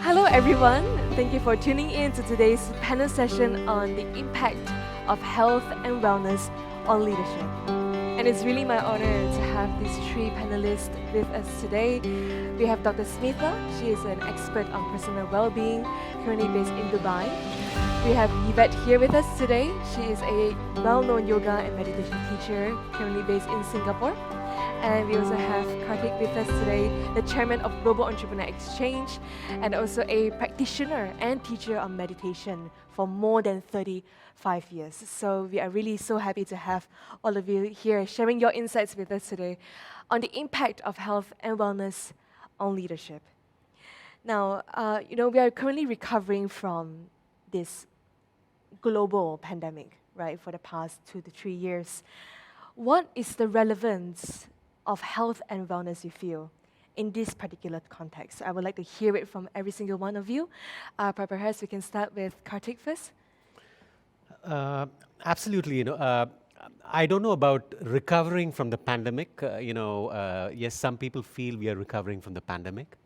Hello, everyone. Thank you for tuning in to today's panel session on the impact of health and wellness on leadership. And it's really my honor to have these three panelists with us today. We have Dr. Smitha. She is an expert on personal well-being, currently based in Dubai. We have Yvette here with us today. She is a well-known yoga and meditation teacher, currently based in Singapore. And we also have Karthik with us today, the chairman of Global Entrepreneur Exchange, and also a practitioner and teacher on meditation for more than 35 years. So we are really so happy to have all of you here sharing your insights with us today on the impact of health and wellness on leadership. Now, we are currently recovering from this global pandemic, right, for the past 2 to 3 years. What is the relevance of health and wellness you feel in this particular context? I would like to hear it from every single one of you. Perhaps we can start with Karthik first. Absolutely. I don't know about recovering from the pandemic. Yes, some people feel we are recovering from the pandemic.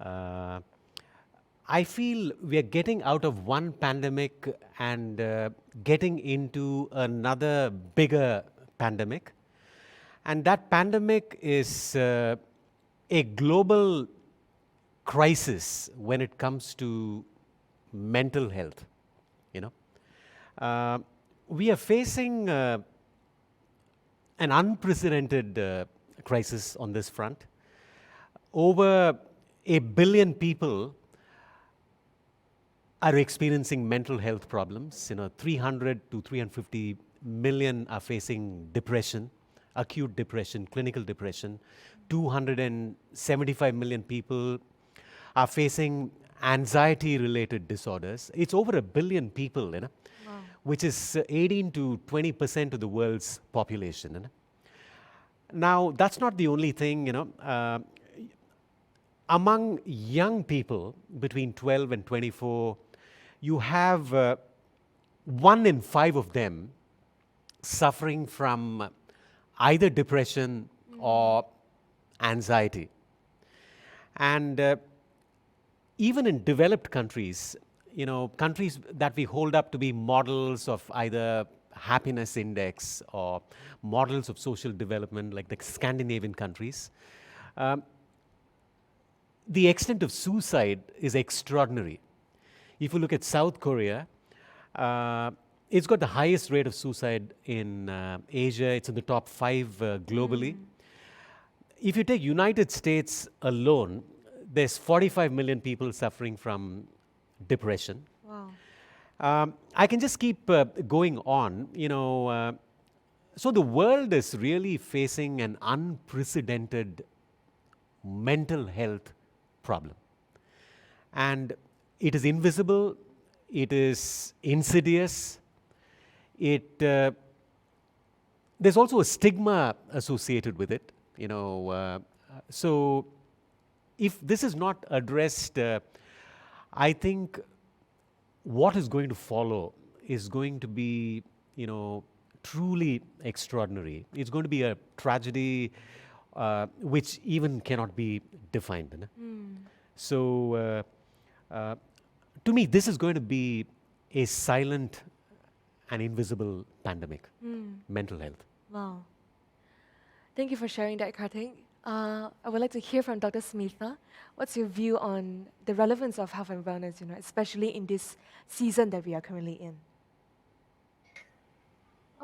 I feel we are getting out of one pandemic and getting into another bigger pandemic. And that pandemic is a global crisis when it comes to mental health. We are facing an unprecedented crisis on this front. Over 1 billion people are experiencing mental health problems. 300 to 350 million are facing depression, acute depression, clinical depression. 275 million people are facing anxiety-related disorders. It's over 1 billion people, wow, which is 18 to 20% of the world's population. Now, that's not the only thing. Among young people between 12 and 24, you have 1 in 5 of them suffering from either depression or anxiety. And even in developed countries, countries that we hold up to be models of either happiness index or models of social development, like the Scandinavian countries, the extent of suicide is extraordinary. If you look at South Korea, it's got the highest rate of suicide in Asia. It's in the top 5 globally. If you take United States alone, there's 45 million people suffering from depression. Wow. I can just keep going on. So the world is really facing an unprecedented mental health problem. And it is invisible, it is insidious, there's also a stigma associated with it. So if this is not addressed, I think what is going to follow is going to be, truly extraordinary. It's going to be a tragedy which even cannot be defined. So to me, this is going to be a silent and invisible pandemic, mental health. Wow. Thank you for sharing that, Karthik. I would like to hear from Dr. Smitha. What's your view on the relevance of health and wellness, especially in this season that we are currently in?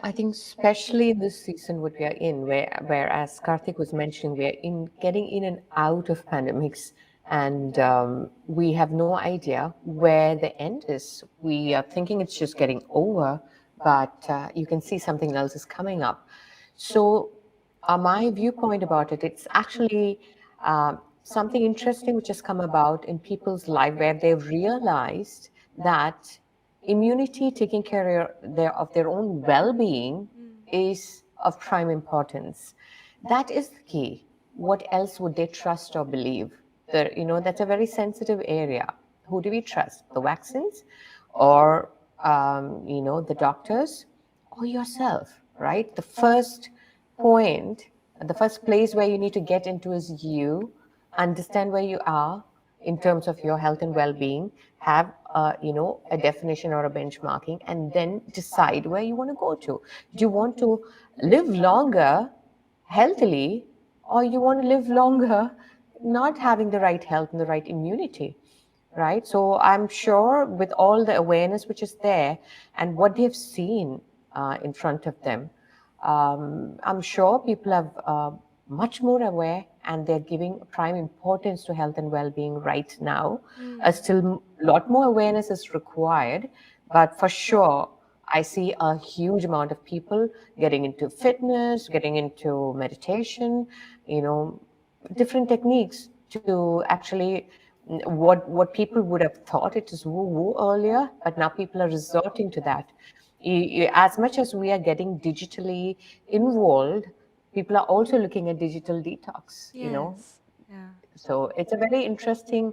I think especially in this season what we are in, where as Karthik was mentioning, we are getting in and out of pandemics, and we have no idea where the end is. We are thinking it's just getting over, but you can see something else is coming up. So my viewpoint about it, it's actually something interesting which has come about in people's life, where they've realized that immunity, taking care of their own well-being, is of prime importance. That is the key. What else would they trust or believe? That's a very sensitive area. Who do we trust? The vaccines, or the doctors, or yourself? Right. The first point, the first place where you need to get into is you. Understand where you are, in terms of your health and well-being, have a definition or a benchmarking, and then decide where you want to go to. Do you want to live longer healthily, or you want to live longer not having the right health and the right immunity? Right. So I'm sure with all the awareness which is there and what they've seen in front of them, I'm sure people are much more aware, and they're giving prime importance to health and well-being right now. Still, a lot more awareness is required, but for sure, I see a huge amount of people getting into fitness, getting into meditation, different techniques to actually what people would have thought it is woo-woo earlier, but now people are resorting to that. As much as we are getting digitally involved, people are also looking at digital detox. Yes. Yeah. So it's a very interesting,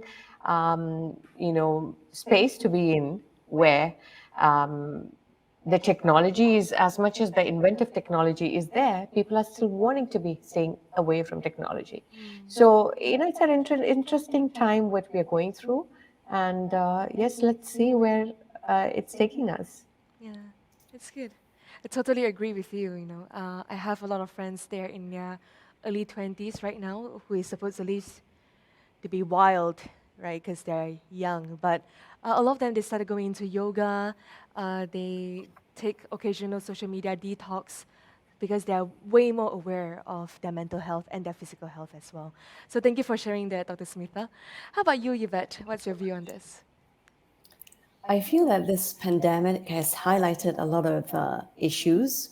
space to be in, where the technology is, as much as the inventive technology is there, people are still wanting to be staying away from technology. So, it's an interesting time what we are going through. And yes, let's see where it's taking us. Yeah, it's good. I totally agree with you. I have a lot of friends there in their early 20s right now who is supposedly to be wild, right? Because they're young. But a lot of them, they started going into yoga. They take occasional social media detox because they're way more aware of their mental health and their physical health as well. So thank you for sharing that, Dr. Smitha. How about you, Yvette? What's your view on this? I feel that this pandemic has highlighted a lot of issues,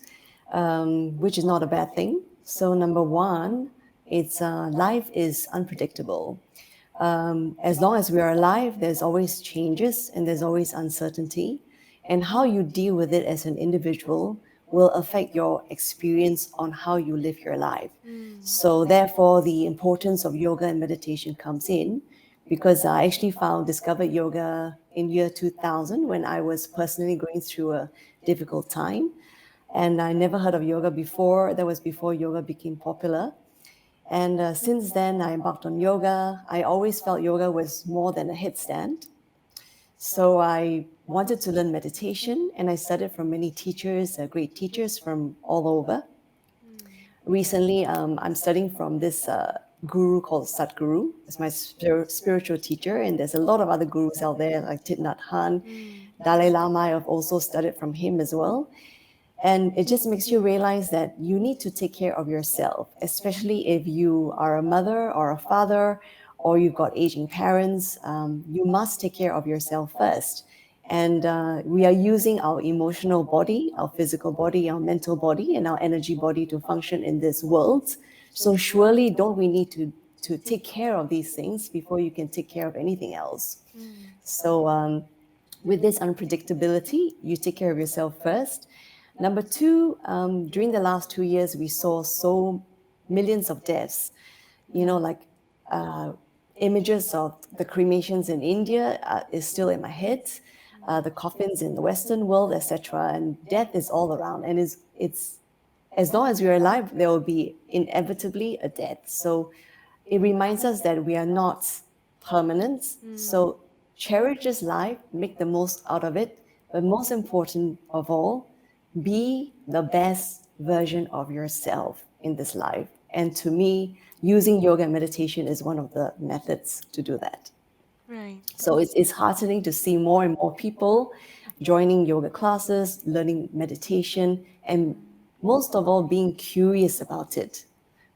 which is not a bad thing. So number one, it's life is unpredictable. As long as we are alive, there's always changes and there's always uncertainty. And how you deal with it as an individual will affect your experience on how you live your life. So therefore, the importance of yoga and meditation comes in, because I actually discovered yoga in year 2000 when I was personally going through a difficult time. And I never heard of yoga before. That was before yoga became popular. And since then, I embarked on yoga. I always felt yoga was more than a headstand. So I wanted to learn meditation, and I studied from many teachers, great teachers from all over. Recently, I'm studying from this guru called Sadhguru. It's my spiritual teacher, and there's a lot of other gurus out there like Thich Nhat Hanh. Dalai Lama, I've also studied from him as well. And it just makes you realize that you need to take care of yourself, especially if you are a mother or a father, or you've got aging parents. You must take care of yourself first. And we are using our emotional body, our physical body, our mental body, and our energy body to function in this world. So surely don't we need to take care of these things before you can take care of anything else. So with this unpredictability, you take care of yourself first. Number two, during the last 2 years, we saw so millions of deaths, like images of the cremations in India is still in my head, the coffins in the Western world, etc. And death is all around. And it's as long as we're alive, there will be inevitably a death. So it reminds us that we are not permanent. So cherish this life, make the most out of it. But most important of all, be the best version of yourself in this life. And to me, using yoga and meditation is one of the methods to do that. Right. So it's heartening to see more and more people joining yoga classes, learning meditation, and most of all, being curious about it.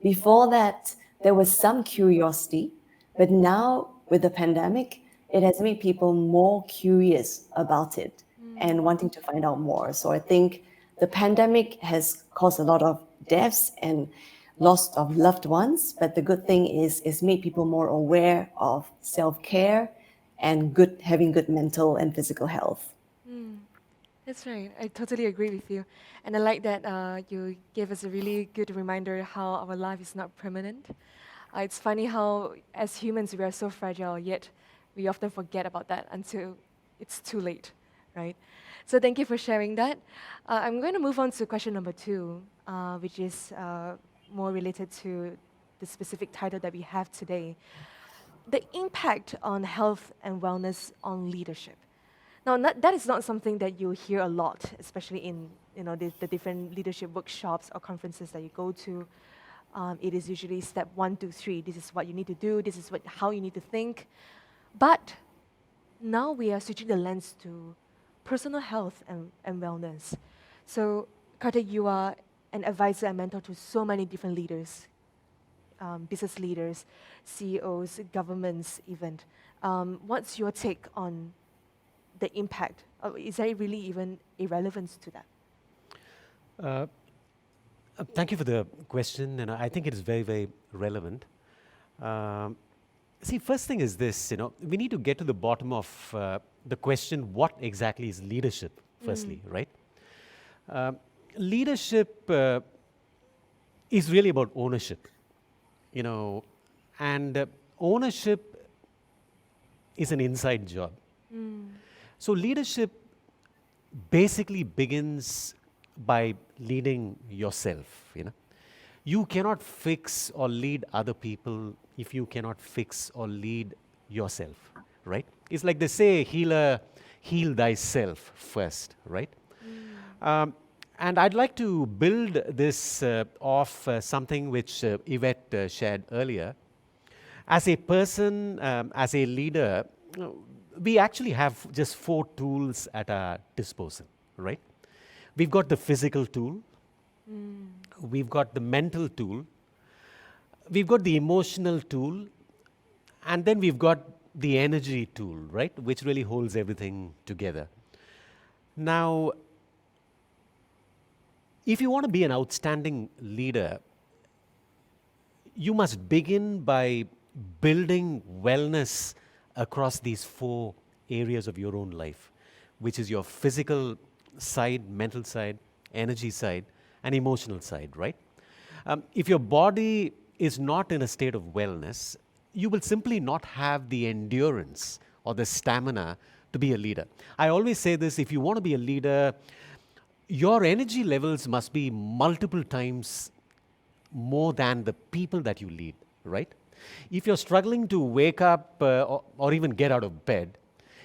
Before that, there was some curiosity, but now with the pandemic, it has made people more curious about it and wanting to find out more. So I think the pandemic has caused a lot of deaths and loss of loved ones, but the good thing is it's made people more aware of self-care and having good mental and physical health. That's right. I totally agree with you. And I like that you gave us a really good reminder how our life is not permanent. It's funny how, as humans, we are so fragile, yet we often forget about that until it's too late, right? So thank you for sharing that. I'm going to move on to question number 2, which is more related to the specific title that we have today. the impact on health and wellness on leadership. Now, that is not something that you hear a lot, especially in the different leadership workshops or conferences that you go to. It is usually step 1, 2, 3. This is what you need to do. This is how you need to think. But now we are switching the lens to personal health and wellness. So, Karthik, you are an advisor and mentor to so many different leaders, business leaders, CEOs, governments even. What's your take on the impact? Is there really even a relevance to that? Thank you for the question, and I think it is very, very relevant. See, first thing is this, we need to get to the bottom of the question, what exactly is leadership, firstly, right? Leadership is really about ownership, and ownership is an inside job. So leadership basically begins by leading yourself, You cannot fix or lead other people if you cannot fix or lead yourself, right? It's like they say, heal thyself first, right? And I'd like to build this off something which Yvette shared earlier. As a person, as a leader, we actually have just 4 tools at our disposal, right? We've got the physical tool, we've got the mental tool, we've got the emotional tool, and then we've got the energy tool, right? Which really holds everything together. Now, if you want to be an outstanding leader, you must begin by building wellness across these 4 areas of your own life, which is your physical side, mental side, energy side, and emotional side, right? If your body is not in a state of wellness, you will simply not have the endurance or the stamina to be a leader. I always say this, if you want to be a leader, your energy levels must be multiple times more than the people that you lead, right? If you're struggling to wake up or even get out of bed,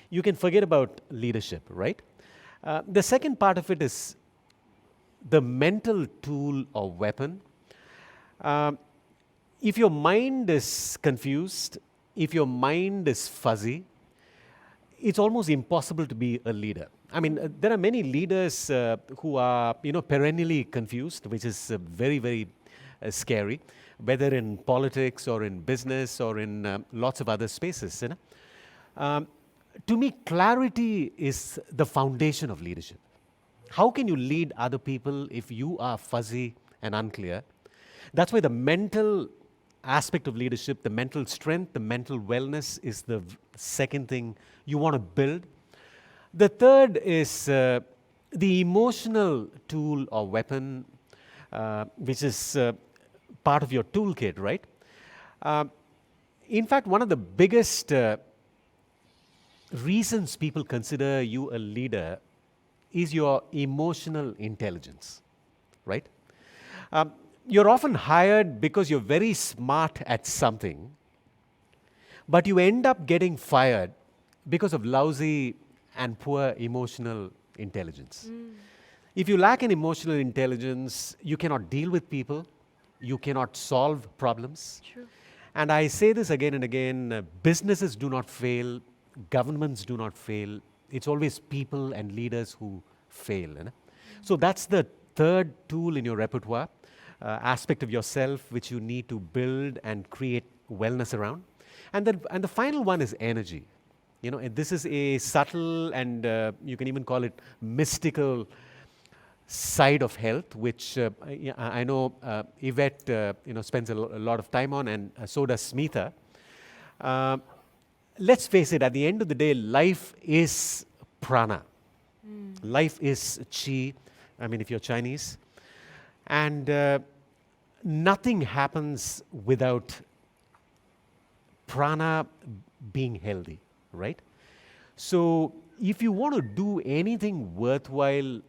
you can forget about leadership, right? The second part of it is the mental tool or weapon. If your mind is confused, if your mind is fuzzy, it's almost impossible to be a leader. I mean, there are many leaders who are, perennially confused, which is very, very scary, whether in politics or in business or in lots of other spaces. To me, clarity is the foundation of leadership. How can you lead other people if you are fuzzy and unclear? That's why the mental aspect of leadership, the mental strength, the mental wellness is the second thing you want to build. The third is the emotional tool or weapon, which is part of your toolkit, right? In fact, one of the biggest reasons people consider you a leader is your emotional intelligence, right? You're often hired because you're very smart at something, but you end up getting fired because of lousy and poor emotional intelligence. If you lack an emotional intelligence, you cannot deal with people, you cannot solve problems. True. And I say this again and again, businesses do not fail, governments do not fail. It's always people and leaders who fail. So that's the third tool in your repertoire, aspect of yourself which you need to build and create wellness around. And the final one is energy. This is a subtle and you can even call it mystical side of health, which I know Yvette spends a lot of time on, and so does Smitha. Let's face it, at the end of the day, life is prana. Life is chi, if you're Chinese. And nothing happens without prana being healthy, right? So if you want to do anything worthwhile,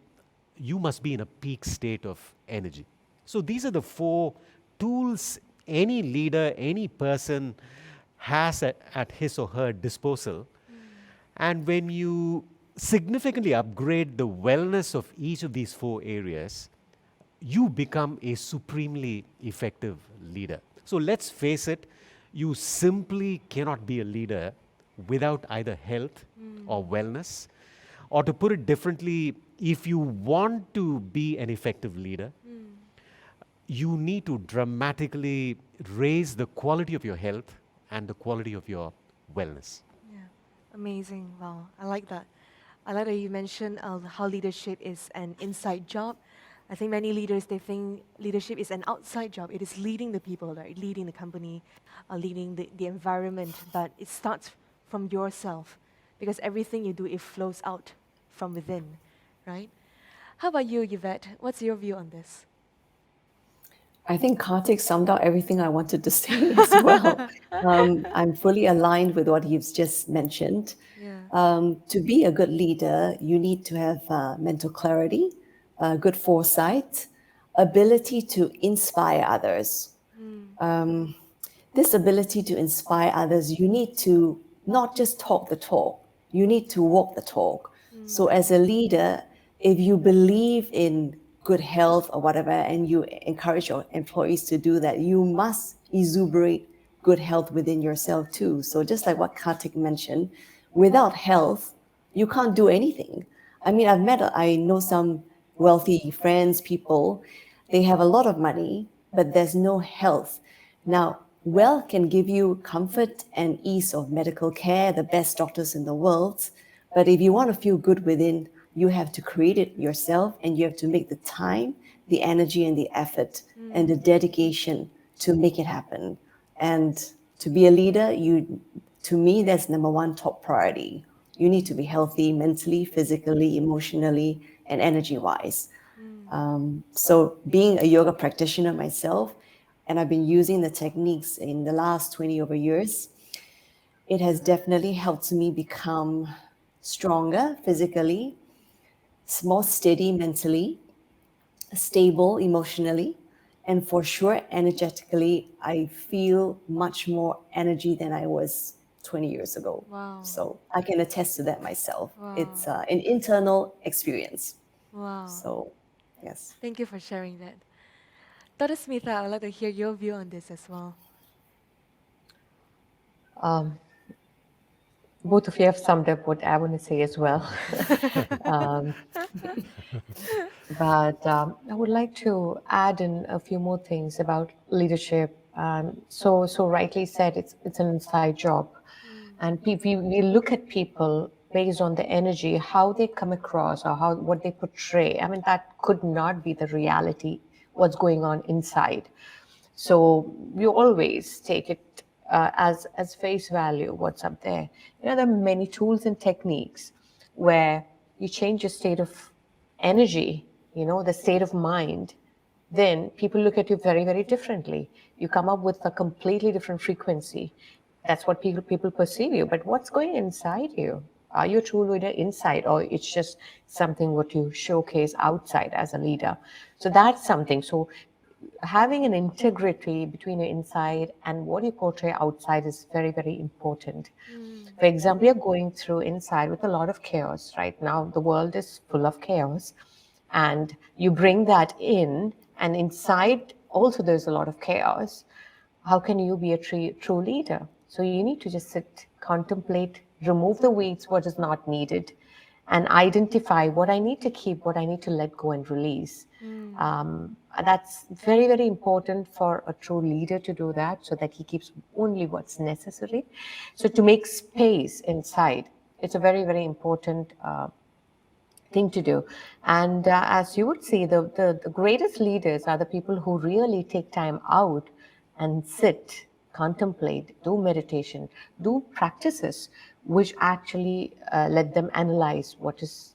you must be in a peak state of energy. So these are the 4 tools any leader, any person has at his or her disposal. And when you significantly upgrade the wellness of each of these four areas, you become a supremely effective leader. So let's face it, you simply cannot be a leader without either health or wellness. Or to put it differently, if you want to be an effective leader, you need to dramatically raise the quality of your health and the quality of your wellness. Yeah, amazing. Wow, I like that. I like that you mentioned how leadership is an inside job. I think many leaders, they think leadership is an outside job. It is leading the people, right? Leading the company, leading the environment. But it starts from yourself because everything you do, it flows out from within, right? How about you, Yvette? What's your view on this? I think Karthik summed up everything I wanted to say as well. I'm fully aligned with what you've just mentioned. Yeah. To be a good leader, you need to have mental clarity, good foresight, ability to inspire others. This ability to inspire others, you need to not just talk the talk, you need to walk the talk. So, as a leader, if you believe in good health or whatever, and you encourage your employees to do that, you must exuberate good health within yourself too. So, just like what Karthik mentioned, without health, you can't do anything. I mean, I know some wealthy friends, people, they have a lot of money, but there's no health. Now, wealth can give you comfort and ease of medical care, the best doctors in the world. But if you want to feel good within, you have to create it yourself, and you have to make the time, the energy, and the effort and the dedication to make it happen. And to be a leader, to me, that's number one top priority. You need to be healthy mentally, physically, emotionally, and energy-wise. So being a yoga practitioner myself, and I've been using the techniques in the last 20 over years, it has definitely helped me become stronger physically, more steady mentally, stable emotionally, and for sure energetically. I feel much more energy than I was 20 years ago. Wow. So I can attest to that myself. Wow. It's an internal experience. Wow. So, yes. Thank you for sharing that. Dr. Smitha, I'd like to hear your view on this as well. Both of you have summed up what I want to say as well. But I would like to add in a few more things about leadership. So rightly said, it's an inside job, and we look at people based on the energy, how they come across, or what they portray. I mean, that could not be the reality. What's going on inside? So you always take it as face value, what's up there. There are many tools and techniques where you change your state of energy, the state of mind, then people look at you very, very differently. You come up with a completely different frequency. That's what people perceive you. But what's going inside you? Are you a true leader inside, or it's just something what you showcase outside as a leader? So that's something. So having an integrity between your inside and what you portray outside is very, very important. For example, you're going through inside with a lot of chaos right now. The world is full of chaos, and you bring that in, and inside also there's a lot of chaos. How can you be a true leader? So you need to just sit, contemplate, remove the weeds, what is not needed, and identify what I need to keep, what I need to let go and release. That's very, very important for a true leader to do that, so that he keeps only what's necessary. So to make space inside, it's a very, very important thing to do. And as you would see, the greatest leaders are the people who really take time out and sit, contemplate, do meditation, do practices which actually let them analyze what is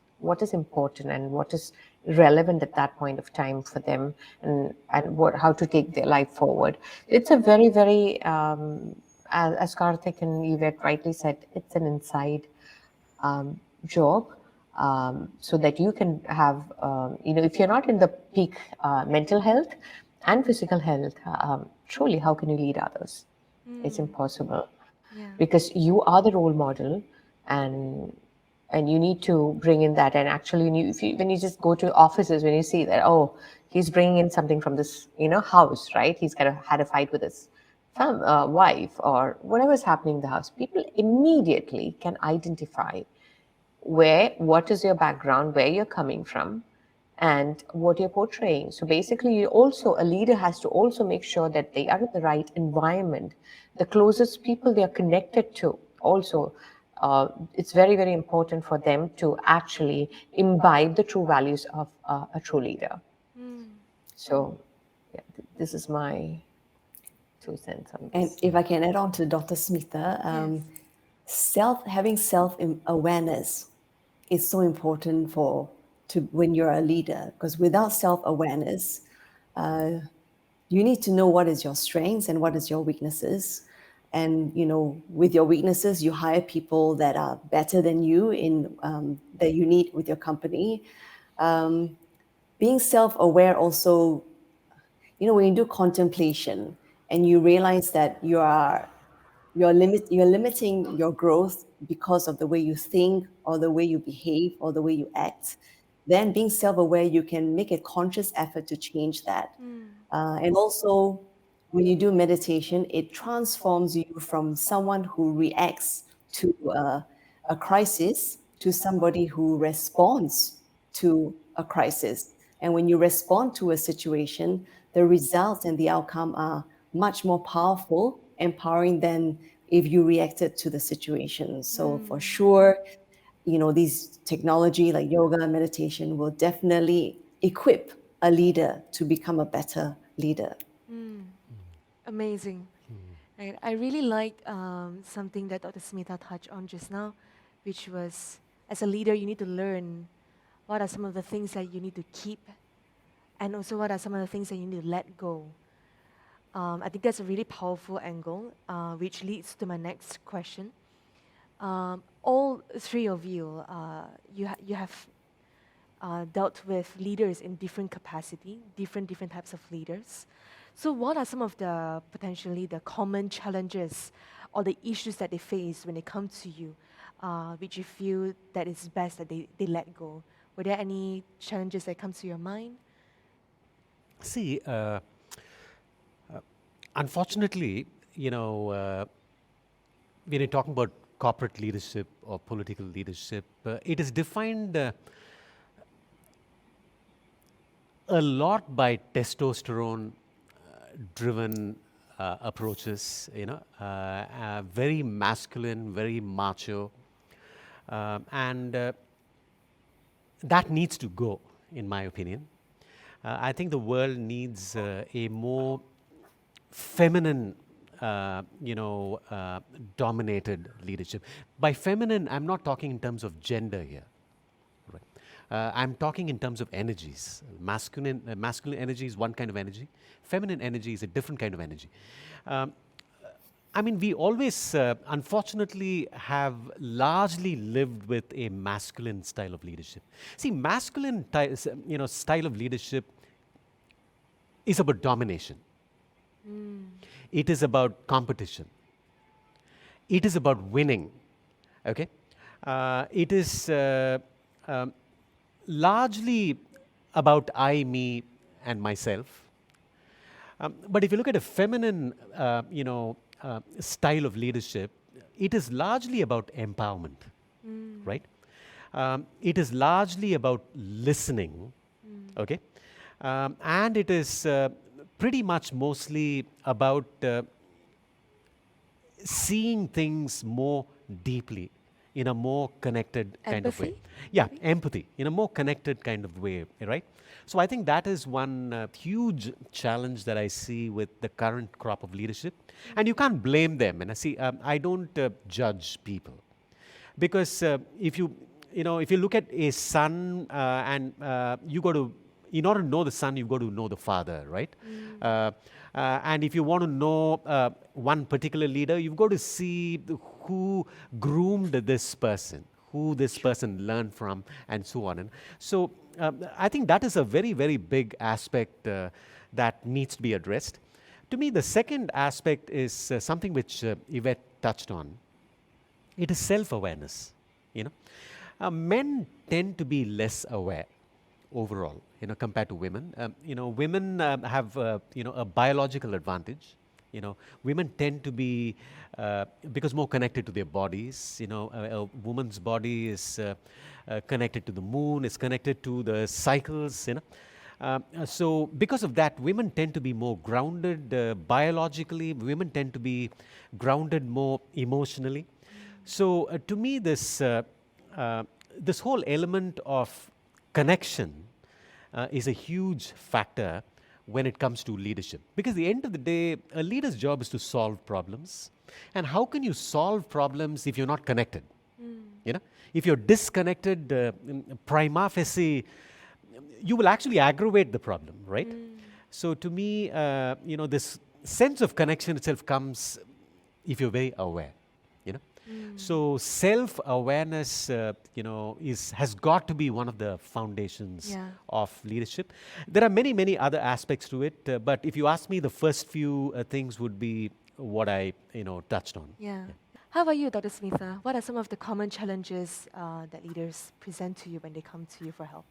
important and what is relevant at that point of time for them, and how to take their life forward. It's a very, very, as Karthik and Yvette rightly said, it's an inside job. So that you can have, if you're not in the peak mental health and physical health, truly, how can you lead others? It's impossible. because you are the role model, and you need to bring in that. And actually, when you just go to offices, when you see that, oh, he's bringing in something from this, house, right? He's had a fight with his wife, or whatever's happening in the house, people immediately can identify what is your background, where you're coming from, and what you're portraying. So basically, a leader has to also make sure that they are in the right environment, the closest people they are connected to. Also, it's very, very important for them to actually imbibe the true values of a true leader. So, yeah, this is my 2 cents on And this. if I can add on to Dr. Smitha, having self-awareness is so important when you're a leader, because without self-awareness, you need to know what is your strengths and what is your weaknesses. And with your weaknesses, you hire people that are better than you that you need with your company. Being self-aware also, when you do contemplation and you realize that you're limiting your growth because of the way you think or the way you behave or the way you act, then being self-aware, you can make a conscious effort to change that. And also, when you do meditation, it transforms you from someone who reacts to a crisis to somebody who responds to a crisis. And when you respond to a situation, the results and the outcome are much more powerful, empowering than if you reacted to the situation. So for sure, these technology like yoga and meditation will definitely equip a leader to become a better leader. Amazing. Right. I really like something that Dr. Smitha touched on just now, which was, as a leader, you need to learn what are some of the things that you need to keep, and also what are some of the things that you need to let go. I think that's a really powerful angle, which leads to my next question. All three of you, you have dealt with leaders in different capacity, different types of leaders. So what are some of the potentially the common challenges or the issues that they face when they come to you, which you feel that it's best that they let go? Were there any challenges that come to your mind? See, unfortunately, when you're talking about corporate leadership or political leadership, it is defined a lot by testosterone driven approaches, very masculine, very macho, and that needs to go, in my opinion. I think the world needs a more feminine, dominated leadership. By feminine, I'm not talking in terms of gender here. Right. I'm talking in terms of energies. Masculine energy is one kind of energy. Feminine energy is a different kind of energy. We always, unfortunately, have largely lived with a masculine style of leadership. See, masculine, style of leadership is about domination. It is about competition. It is about winning. Okay, it is largely about I, me, and myself. But if you look at a feminine, style of leadership, it is largely about empowerment, right? It is largely about listening, okay? And it is pretty much mostly about seeing things more deeply in a more connected kind of way. Empathy? Yeah, empathy in a more connected kind of way, right? So I think that is one huge challenge that I see with the current crop of leadership. And you can't blame them. And I don't judge people. Because if you look at a son and you got to, in order to know the son, you've got to know the father, right? And if you want to know one particular leader, you've got to see who groomed this person, who this person learned from, and so on. And so I think that is a very, very big aspect that needs to be addressed. To me, the second aspect is something which Yvette touched on, it is self-awareness. Men tend to be less aware overall, compared to women. Women have, a biological advantage. Women tend to be, because more connected to their bodies. A woman's body is connected to the moon, is connected to the cycles. So because of that, women tend to be more grounded biologically. Women tend to be grounded more emotionally. So to me, this whole element of connection is a huge factor when it comes to leadership. Because at the end of the day, a leader's job is to solve problems. And how can you solve problems if you're not connected? If you're disconnected, prima facie, you will actually aggravate the problem, right? So to me, this sense of connection itself comes if you're very aware. So self-awareness, has got to be one of the foundations of leadership. There are many, many other aspects to it, but if you ask me, the first few things would be what I, touched on. Yeah. How about you, Dr. Smitha? What are some of the common challenges that leaders present to you when they come to you for help?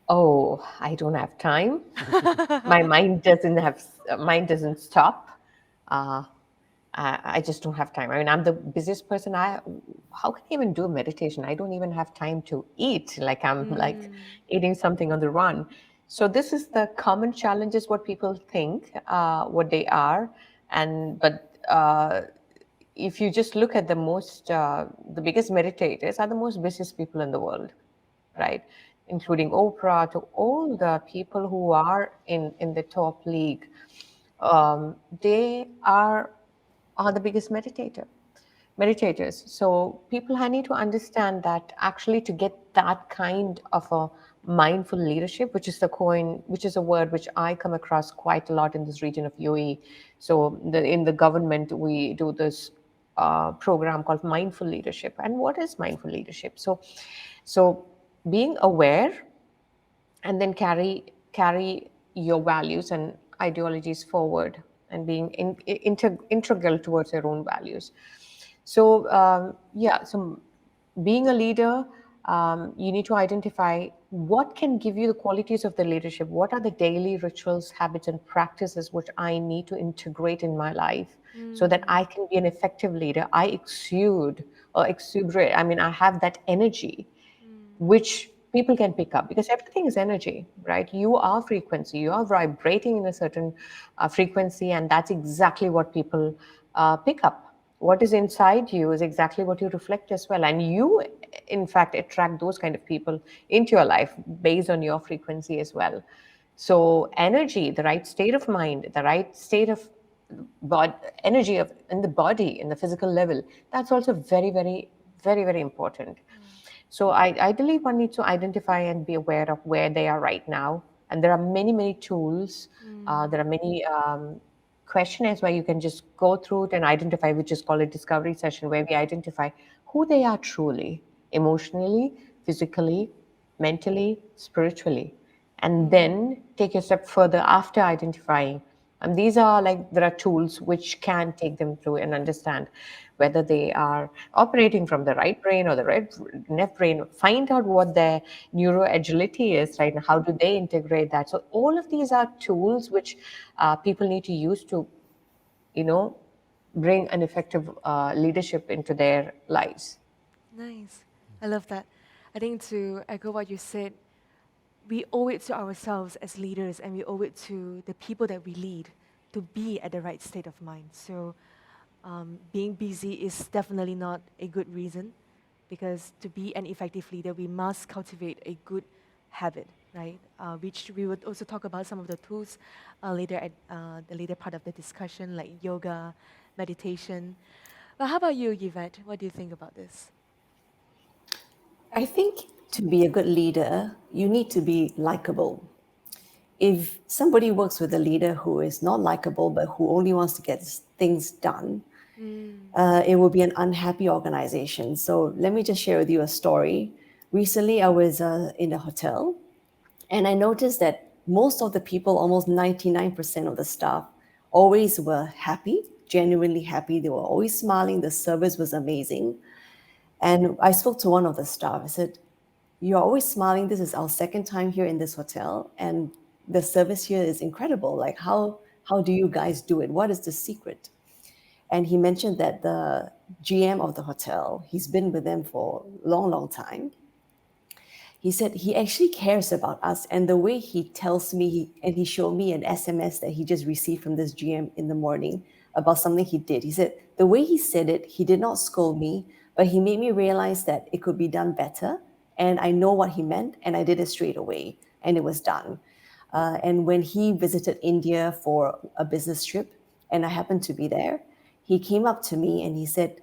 Oh, I don't have time. My mind doesn't stop. I just don't have time. I mean, I'm the busiest person. How can I even do meditation? I don't even have time to eat. Like I'm like eating something on the run. So this is the common challenges, what people think, what they are. But if you just look at the biggest meditators are the most busiest people in the world, right? Including Oprah, to all the people who are in the top league. They are the biggest meditators. So people need to understand that actually to get that kind of a mindful leadership, which is a word which I come across quite a lot in this region of UAE. So in the government, we do this program called mindful leadership. And what is mindful leadership? So being aware and then carry your values and ideologies forward and being integral towards your own values. So so being a leader, you need to identify what can give you the qualities of the leadership. What are the daily rituals, habits, and practices which I need to integrate in my life so that I can be an effective leader? I exuberate. I mean, I have that energy, which people can pick up, because everything is energy, right? You are frequency, you are vibrating in a certain frequency, and that's exactly what people pick up. What is inside you is exactly what you reflect as well, and you in fact attract those kind of people into your life based on your frequency as well. So energy, the right state of mind, the right state of energy in the body, in the physical level, that's also very, very, very, very important. So I believe one needs to identify and be aware of where they are right now. And there are many, many tools. There are many questionnaires where you can just go through it and identify, which is called a discovery session, where we identify who they are truly, emotionally, physically, mentally, spiritually. And then take a step further after identifying. And these are there are tools which can take them through and understand whether they are operating from the right brain or the left brain, find out what their neuroagility is, right? And how do they integrate that? So all of these are tools which people need to use to, bring an effective leadership into their lives. Nice. I love that. I think to echo what you said, we owe it to ourselves as leaders, and we owe it to the people that we lead to be at the right state of mind. So being busy is definitely not a good reason, because to be an effective leader, we must cultivate a good habit, right? Which we would also talk about some of the tools later at the later part of the discussion, like yoga, meditation. But how about you, Yvette? What do you think about this? I think to be a good leader, you need to be likable. If somebody works with a leader who is not likable, but who only wants to get things done, it will be an unhappy organization. So let me just share with you a story. Recently, I was in a hotel, and I noticed that most of the people, almost 99% of the staff, always were happy, genuinely happy. They were always smiling. The service was amazing. And I spoke to one of the staff. I said, "You're always smiling. This is our second time here in this hotel, and the service here is incredible. Like, how do you guys do it? What is the secret?" And he mentioned that the GM of the hotel, he's been with them for a long, long time. He said he actually cares about us. And the way he tells me, and he showed me an SMS that he just received from this GM in the morning about something he did. He said, the way he said it, he did not scold me, but he made me realize that it could be done better. And I know what he meant, and I did it straight away, and it was done. And when he visited India for a business trip, and I happened to be there, he came up to me and he said,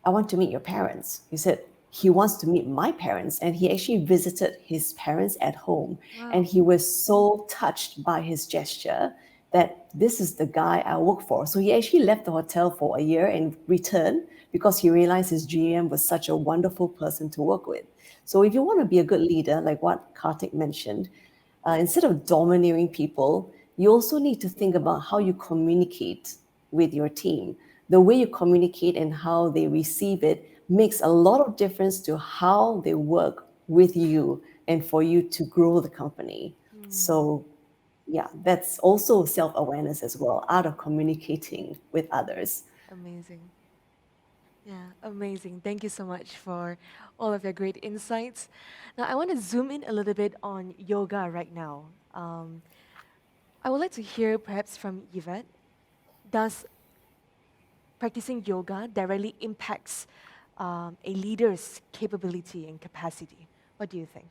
"I want to meet your parents." He said he wants to meet my parents, and he actually visited his parents at home. Wow. And he was so touched by his gesture that this is the guy I work for. So he actually left the hotel for a year and returned because he realized his GM was such a wonderful person to work with. So if you want to be a good leader, like what Karthik mentioned, instead of domineering people, you also need to think about how you communicate with your team. The way you communicate and how they receive it makes a lot of difference to how they work with you and for you to grow the company. So yeah, that's also self-awareness as well, art of communicating with others. Amazing. Yeah, amazing. Thank you so much for all of your great insights. Now, I want to zoom in a little bit on yoga right now. I would like to hear perhaps from Yvette. Does practicing yoga directly impacts a leader's capability and capacity? What do you think?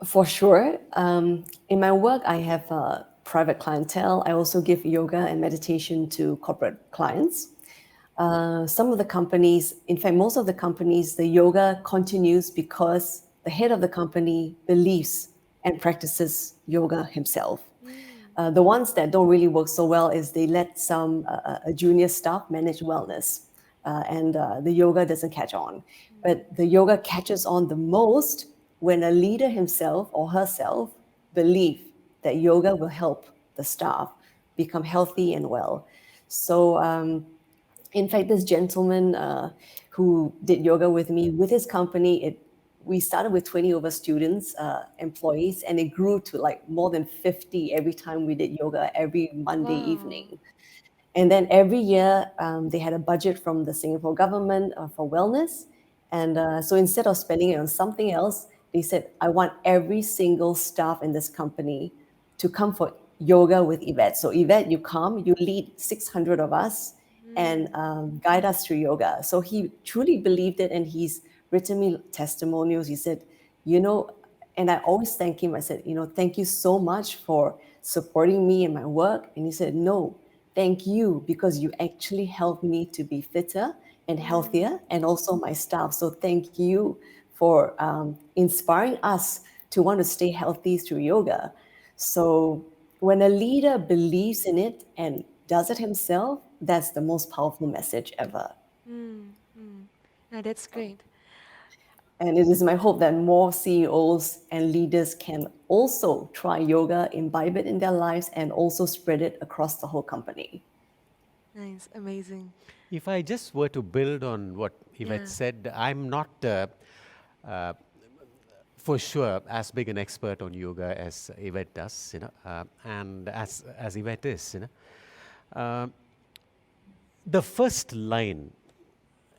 For sure. In my work, I have a private clientele. I also give yoga and meditation to corporate clients. Some of the companies, in fact, most of the companies, the yoga continues because the head of the company believes and practices yoga himself. The ones that don't really work so well is they let some junior staff manage wellness, and the yoga doesn't catch on. But the yoga catches on the most when a leader himself or herself believe that yoga will help the staff become healthy and well. So in fact, this gentleman who did yoga with me, with his company, we started with 20 over students, employees, and it grew to like more than 50 every time we did yoga every Monday evening. And then every year, they had a budget from the Singapore government for wellness. And so instead of spending it on something else, they said, "I want every single staff in this company to come for yoga with Yvette. So Yvette, you come, you lead 600 of us and guide us through yoga." So he truly believed it, and he's written me testimonials. He said, and I always thank him. I said, "Thank you so much for supporting me in my work." And he said, "No, thank you, because you actually helped me to be fitter and healthier, and also my staff. So thank you for inspiring us to want to stay healthy through yoga." So when a leader believes in it and does it himself, that's the most powerful message ever. No, that's great. And it is my hope that more CEOs and leaders can also try yoga, imbibe it in their lives, and also spread it across the whole company. Nice, amazing. If I just were to build on what Yvette Yeah. said, I'm not for sure as big an expert on yoga as Yvette does, and as Yvette is, the first line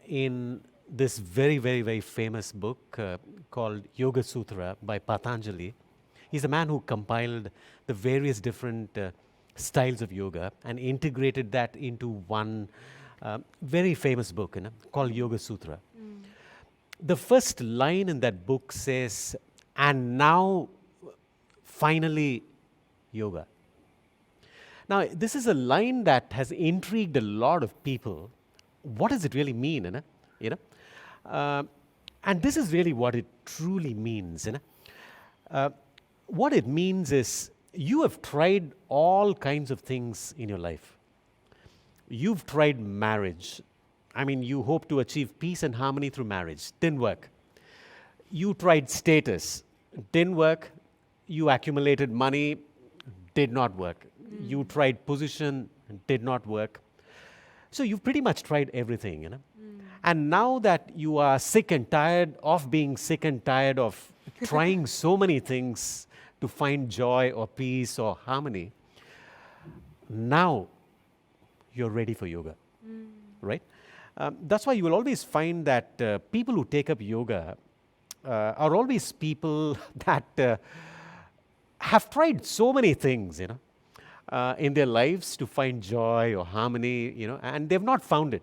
in this very, very, very famous book called Yoga Sutra by Patanjali. He's a man who compiled the various different styles of yoga and integrated that into one very famous book called Yoga Sutra. The first line in that book says, "And now, finally, yoga." Now, this is a line that has intrigued a lot of people. What does it really mean? And this is really what it truly means. What it means is you have tried all kinds of things in your life. You've tried marriage. I mean, you hope to achieve peace and harmony through marriage. Didn't work. You tried status. Didn't work. You accumulated money. Did not work. You tried position. did not work. So you've pretty much tried everything, And now that you are sick and tired of being sick and tired of trying so many things to find joy or peace or harmony, now you're ready for yoga, right? That's why you will always find that people who take up yoga are always people that have tried so many things, in their lives to find joy or harmony, and they've not found it.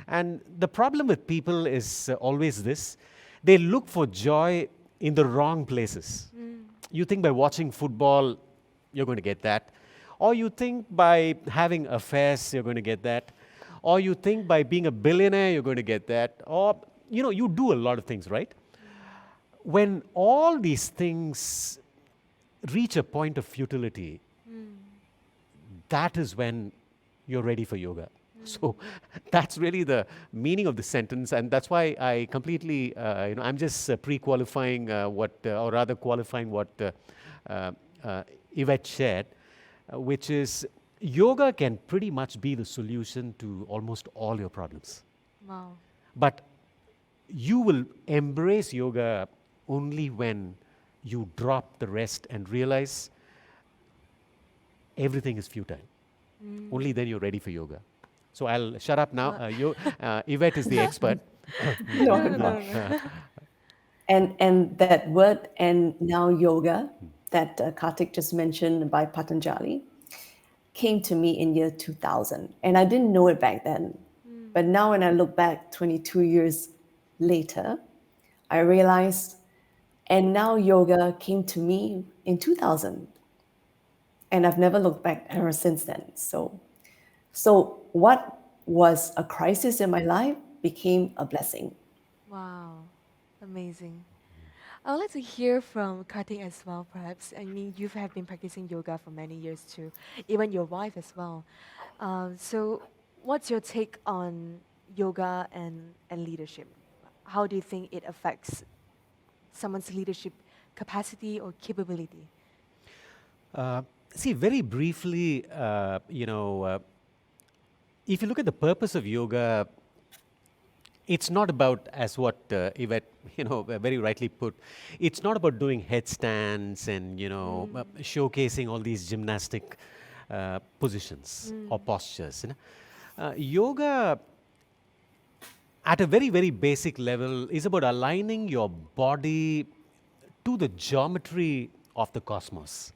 And the problem with people is always this: they look for joy in the wrong places. You think by watching football, you're going to get that. Or you think by having affairs, you're going to get that. Or you think by being a billionaire, you're going to get that. Or, you do a lot of things, right? When all these things reach a point of futility, that is when you're ready for yoga. So that's really the meaning of the sentence, and that's why I completely, I'm just pre-qualifying or rather qualifying what Yvette shared, which is yoga can pretty much be the solution to almost all your problems. Wow. But you will embrace yoga only when you drop the rest and realize everything is futile. Only then you're ready for yoga. So I'll shut up now. Yvette is the expert. No. And that word, and now yoga, that Karthik just mentioned by Patanjali, came to me in year 2000. And I didn't know it back then. But now when I look back 22 years later, I realized, and now yoga came to me in 2000. And I've never looked back ever since then. So what was a crisis in my life became a blessing. Wow. Amazing. I would like to hear from Karthik as well, perhaps. I mean, you have been practicing yoga for many years too, even your wife as well. So what's your take on yoga and leadership? How do you think it affects someone's leadership capacity or capability? See, very briefly, if you look at the purpose of yoga, it's not about, as what Yvette, very rightly put, it's not about doing headstands and, showcasing all these gymnastic positions or postures. Yoga, at a very, very basic level, is about aligning your body to the geometry of the cosmos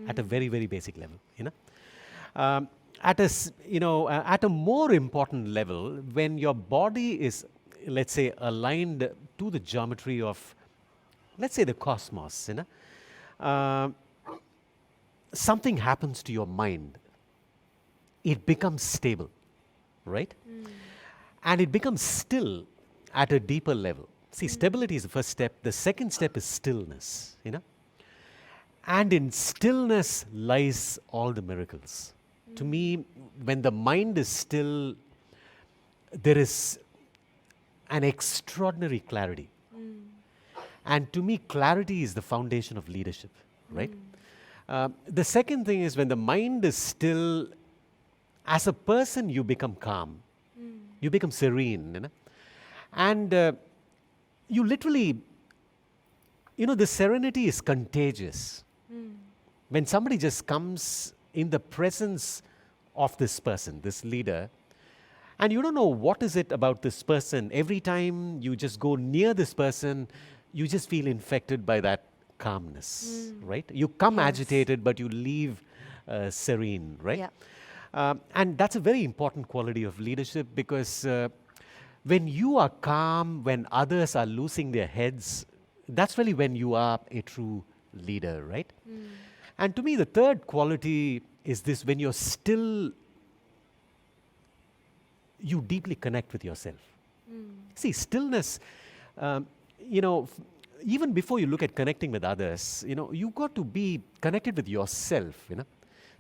at a very, very basic level. At a more important level, when your body is, let's say, aligned to the geometry of, let's say, the cosmos, something happens to your mind. It becomes stable, right? And it becomes still at a deeper level. See, stability is the first step. The second step is stillness, And in stillness lies all the miracles. To me, when the mind is still, there is an extraordinary clarity. And to me, clarity is the foundation of leadership, right? The second thing is when the mind is still, as a person, you become calm. You become serene, And you literally, the serenity is contagious. When somebody just comes in the presence of this person, this leader, and you don't know what is it about this person. Every time you just go near this person, you just feel infected by that calmness, right? You come agitated, but you leave serene, right? Yeah. And that's a very important quality of leadership, because when you are calm, when others are losing their heads, that's really when you are a true leader, right? And to me, the third quality is this: when you're still, you deeply connect with yourself. See, stillness, even before you look at connecting with others, you've got to be connected with yourself,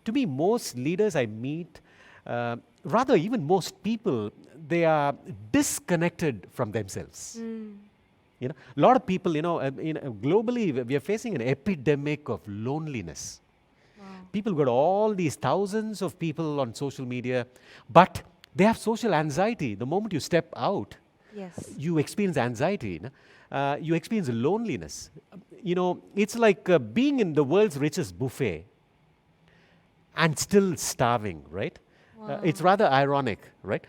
To me, most leaders I meet, rather even most people, they are disconnected from themselves. A lot of people, globally, we are facing an epidemic of loneliness. Wow. people got all these thousands of people on social media, but they have social anxiety. The moment you step out, Yes. you experience anxiety, no? You experience loneliness. It's like being in the world's richest buffet and still starving, right? It's rather ironic, right?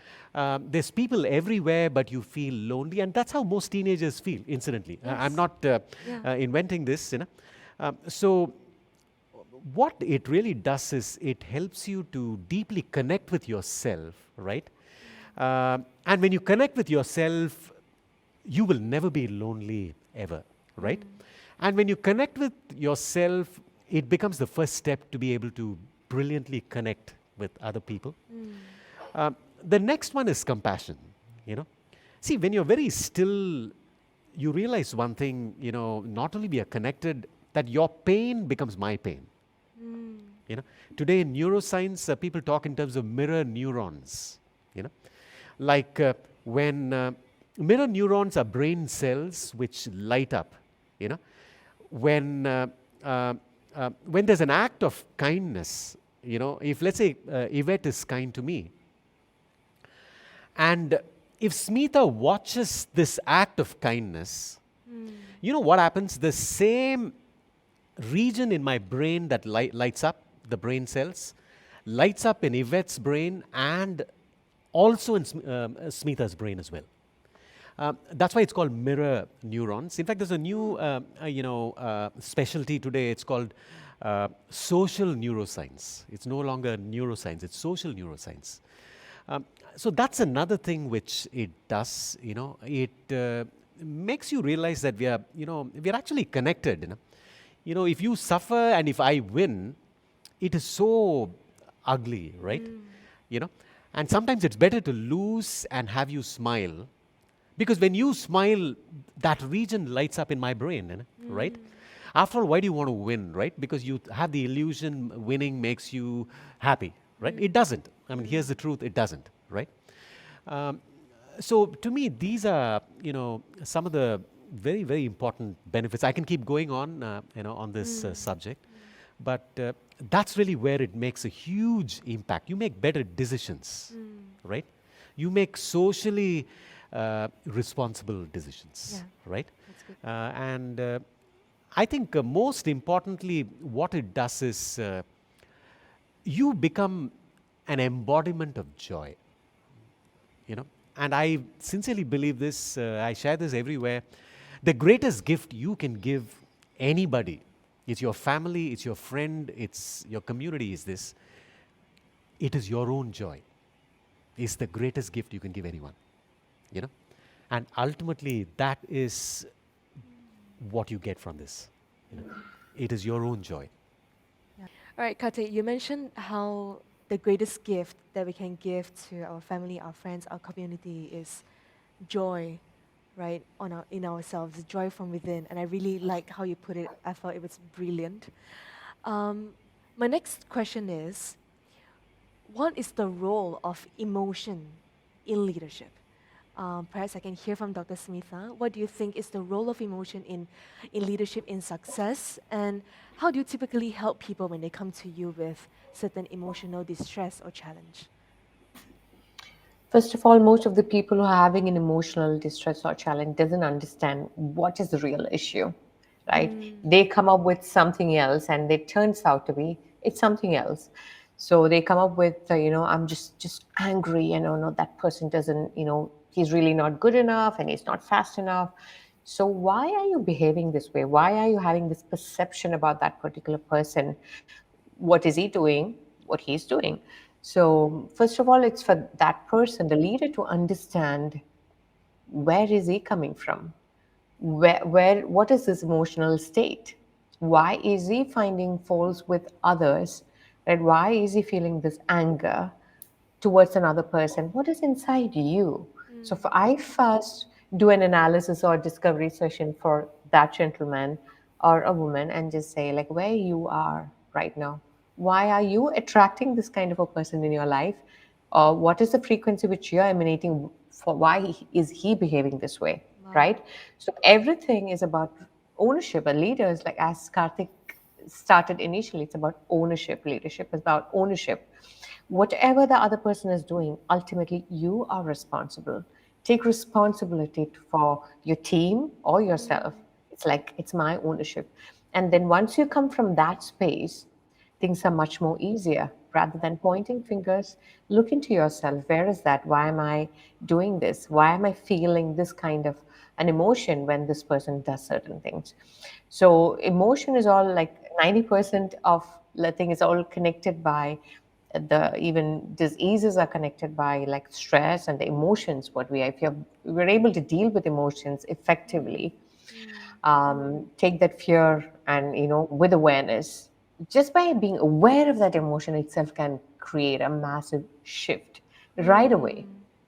There's people everywhere, but you feel lonely, and that's how most teenagers feel, incidentally. I'm Yes. not inventing this. So, what it really does is it helps you to deeply connect with yourself, right? And when you connect with yourself, you will never be lonely ever, right? And when you connect with yourself, it becomes the first step to be able to brilliantly connect with other people. The next one is compassion, you know. See, when you're very still, you realize one thing, not only we are connected, that your pain becomes my pain. Today in neuroscience, people talk in terms of mirror neurons, like when mirror neurons are brain cells which light up, you know, when there's an act of kindness, if let's say Yvette is kind to me, and if Smitha watches this act of kindness, you know what happens? The same region in my brain that lights up, the brain cells, lights up in Yvette's brain and also in Smitha's brain as well. That's why it's called mirror neurons. In fact, there's a new specialty today. It's called social neuroscience. It's no longer neuroscience, it's social neuroscience. So that's another thing which it does. It makes you realize that we are actually connected. If you suffer and if I win, it is so ugly, right? And sometimes it's better to lose and have you smile, because when you smile, that region lights up in my brain, right? After all, why do you want to win, right? Because you have the illusion winning makes you happy, right? It doesn't. I mean, here's the truth: it doesn't, right? So to me, these are some of the very, very important benefits. I can keep going on on this subject, but that's really where it makes a huge impact. You make better decisions, right? You make socially responsible decisions, right? That's good. And I think most importantly, what it does is you become an embodiment of joy. And I sincerely believe this. I share this everywhere. The greatest gift you can give anybody, it's your family, it's your friend, it's your community, is this: it is your own joy. It's the greatest gift you can give anyone. And ultimately, that is what you get from this. It is your own joy. All right, Karthik, you mentioned how the greatest gift that we can give to our family, our friends, our community is joy, right, in ourselves, joy from within. And I really like how you put it. I thought it was brilliant. My next question is, what is the role of emotion in leadership? Perhaps I can hear from Dr. Smitha. What do you think is the role of emotion in leadership, in success? And how do you typically help people when they come to you with certain emotional distress or challenge? First of all, most of the people who are having an emotional distress or challenge doesn't understand what is the real issue, right? They come up with something else, and it turns out to be it's something else. So they come up with, I'm just angry, and no, that person doesn't, he's really not good enough, and he's not fast enough. So why are you behaving this way? Why are you having this perception about that particular person? What is he doing? What he's doing? So first of all, it's for that person, the leader, to understand where is he coming from? What is his emotional state? Why is he finding faults with others? Right? Why is he feeling this anger towards another person? What is inside you? So I first do an analysis or discovery session for that gentleman or a woman and just say, like, where you are right now. Why are you attracting this kind of a person in your life? Or what is the frequency which you're emanating for? Why is he behaving this way? Right? So everything is about ownership. A leader is, like, as Karthik started initially, it's about ownership. Leadership is about ownership. Whatever the other person is doing, ultimately you are responsible. Take responsibility for your team or yourself. It's like it's my ownership. And then once you come from that space, things are much more easier. Rather than pointing fingers, look into yourself. Where is that? Why am I doing this? Why am I feeling this kind of an emotion when this person does certain things? So emotion is all like 90% of the thing is all connected by the even diseases are connected by like stress and the emotions. What we if we're able to deal with emotions effectively, take that fear and with awareness, just by being aware of that emotion itself can create a massive shift right away.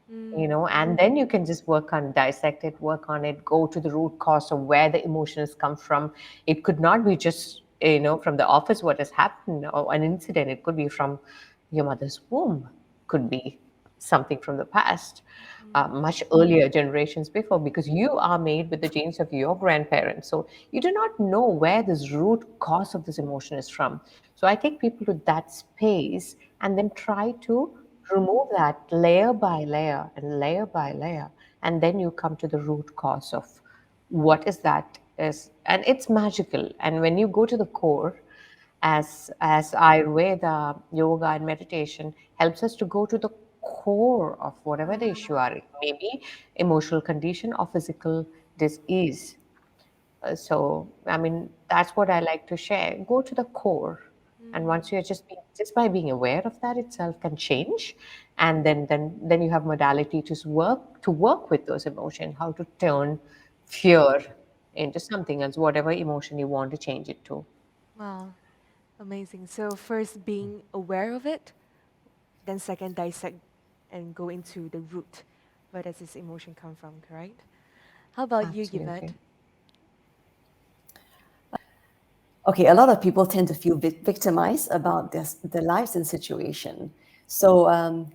And then you can just work on dissect it, work on it, go to the root cause of where the emotion has come from. It could not be just from the office what has happened or an incident. It could be from your mother's womb, could be something from the past, much earlier generations before, because you are made with the genes of your grandparents. So you do not know where this root cause of this emotion is from. So I take people to that space and then try to remove that layer by layer and layer by layer. And then you come to the root cause of what is that is, and it's magical. And when you go to the core, as Ayurveda, yoga, and meditation helps us to go to the core of whatever the issue are. It may be emotional condition or physical disease. So, I mean, that's what I like to share. Go to the core, and once you're just by being aware of that itself can change, and then you have modality to work with those emotions, how to turn fear into something else, whatever emotion you want to change it to. Wow, amazing. So first being aware of it, then second dissect and go into the root. Where does this emotion come from, correct? How about you, Yvette? Absolutely. Okay, a lot of people tend to feel victimized about their lives and situation. So,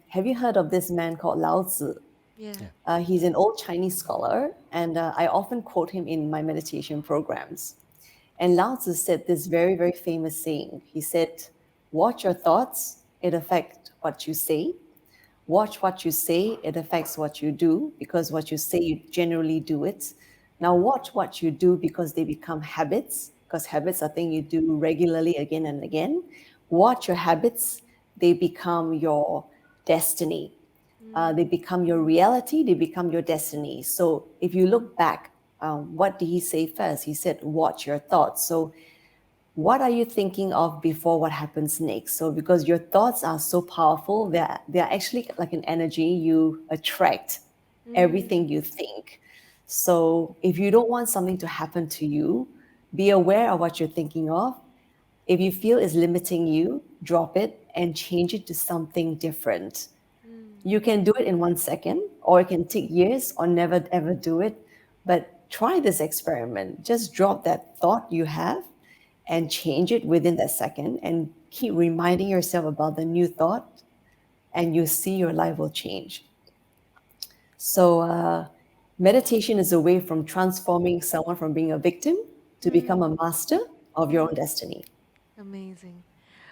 have you heard of this man called Lao Tzu? Yeah. He's an old Chinese scholar, and I often quote him in my meditation programs. And Lao Tzu said this very, very famous saying. He said, "Watch your thoughts; it affects what you say. Watch what you say; it affects what you do, because what you say, you generally do it. Now watch what you do, because they become habits, because habits are things you do regularly again and again. Watch your habits; they become your destiny. They become your reality, they become your destiny." So if you look back, what did he say first? He said, watch your thoughts. So what are you thinking of before what happens next? So because your thoughts are so powerful, they're actually like an energy. You attract everything you think. So if you don't want something to happen to you, be aware of what you're thinking of. If you feel it's limiting you, drop it and change it to something different. You can do it in 1 second, or it can take years, or never ever do it. But try this experiment. Just drop that thought you have and change it within that second, and keep reminding yourself about the new thought, and you see your life will change. So, meditation is a way from transforming someone from being a victim to become a master of your own destiny. Amazing.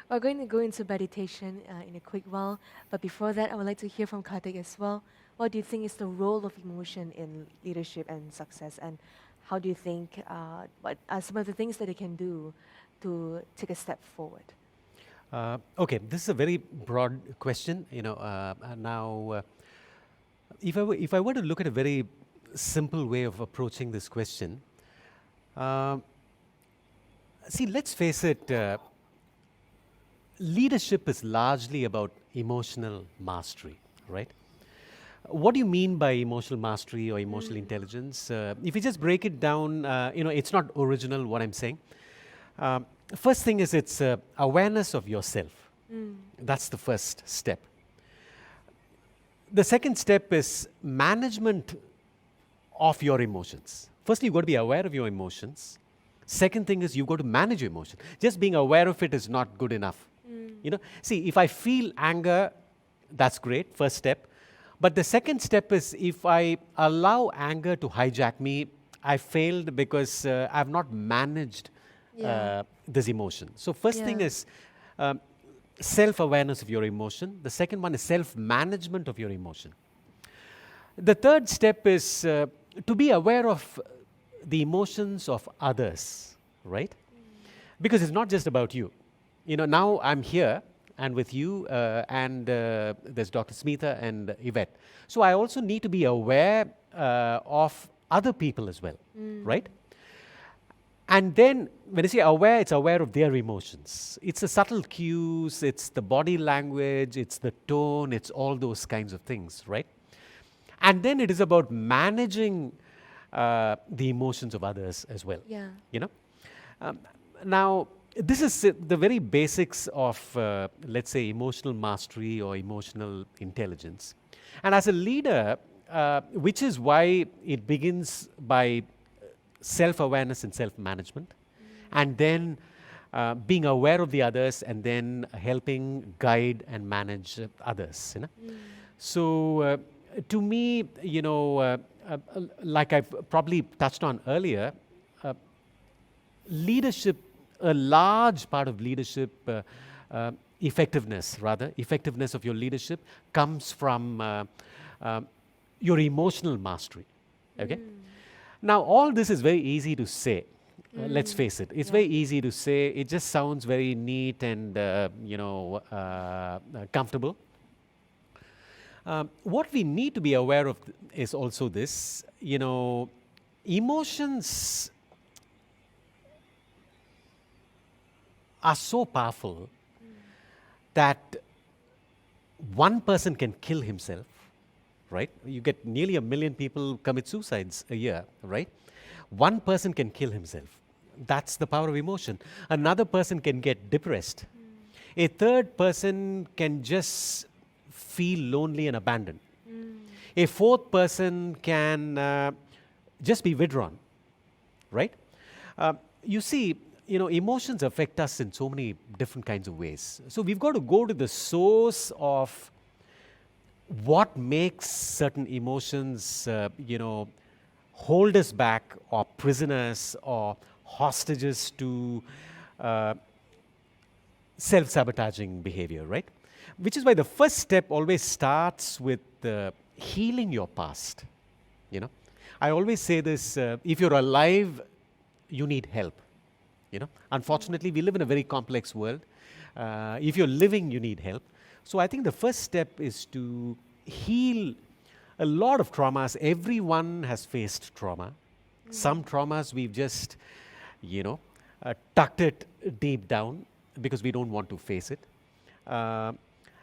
We're going to go into meditation in a quick while, but before that, I would like to hear from Karthik as well. What do you think is the role of emotion in leadership and success, and how do you think what are some of the things that they can do to take a step forward? Okay, this is a very broad question. If I were to look at a very simple way of approaching this question, see, let's face it. Leadership is largely about emotional mastery, right? What do you mean by emotional mastery or emotional intelligence? If you just break it down, it's not original what I'm saying. First thing is it's awareness of yourself. That's the first step. The second step is management of your emotions. Firstly, you've got to be aware of your emotions. Second thing is you've got to manage your emotion. Just being aware of it is not good enough. See, if I feel anger, that's great, first step. But the second step is if I allow anger to hijack me, I failed because I've not managed Yeah. this emotion. So first thing Yeah. is self-awareness of your emotion. The second one is self-management of your emotion. The third step is to be aware of the emotions of others, right? Because it's not just about you. You know, now I'm here and with you, and there's Dr. Smitha and Yvette. So I also need to be aware of other people as well, right? And then when I say aware, it's aware of their emotions. It's the subtle cues, it's the body language, it's the tone, it's all those kinds of things, right? And then it is about managing the emotions of others as well. Yeah. You know, now this is the very basics of, let's say, emotional mastery or emotional intelligence. And as a leader, which is why it begins by self-awareness and self-management, and then being aware of the others, and then helping guide and manage others. You know, so to me, you know, like I've probably touched on earlier, leadership, a large part of leadership, effectiveness of your leadership comes from your emotional mastery. Okay. Now, all this is very easy to say. Let's face it. It's very easy to say. It just sounds very neat and you know, comfortable. What we need to be aware of is also this. You know, emotions are so powerful that one person can kill himself, right? You get nearly 1 million people commit suicides a year, right? One person can kill himself. That's the power of emotion. Another person can get depressed. A third person can just feel lonely and abandoned. A fourth person can just be withdrawn, right? You see, you know, emotions affect us in so many different kinds of ways. So we've got to go to the source of what makes certain emotions, you know, hold us back, or prisoners, or hostages to self-sabotaging behavior, right? Which is why the first step always starts with healing your past. You know, I always say this: if you're alive, you need help. You know, unfortunately, we live in a very complex world. If you're living, you need help. So I think the first step is to heal a lot of traumas. Everyone has faced trauma. Some traumas we've just, you know, tucked it deep down because we don't want to face it.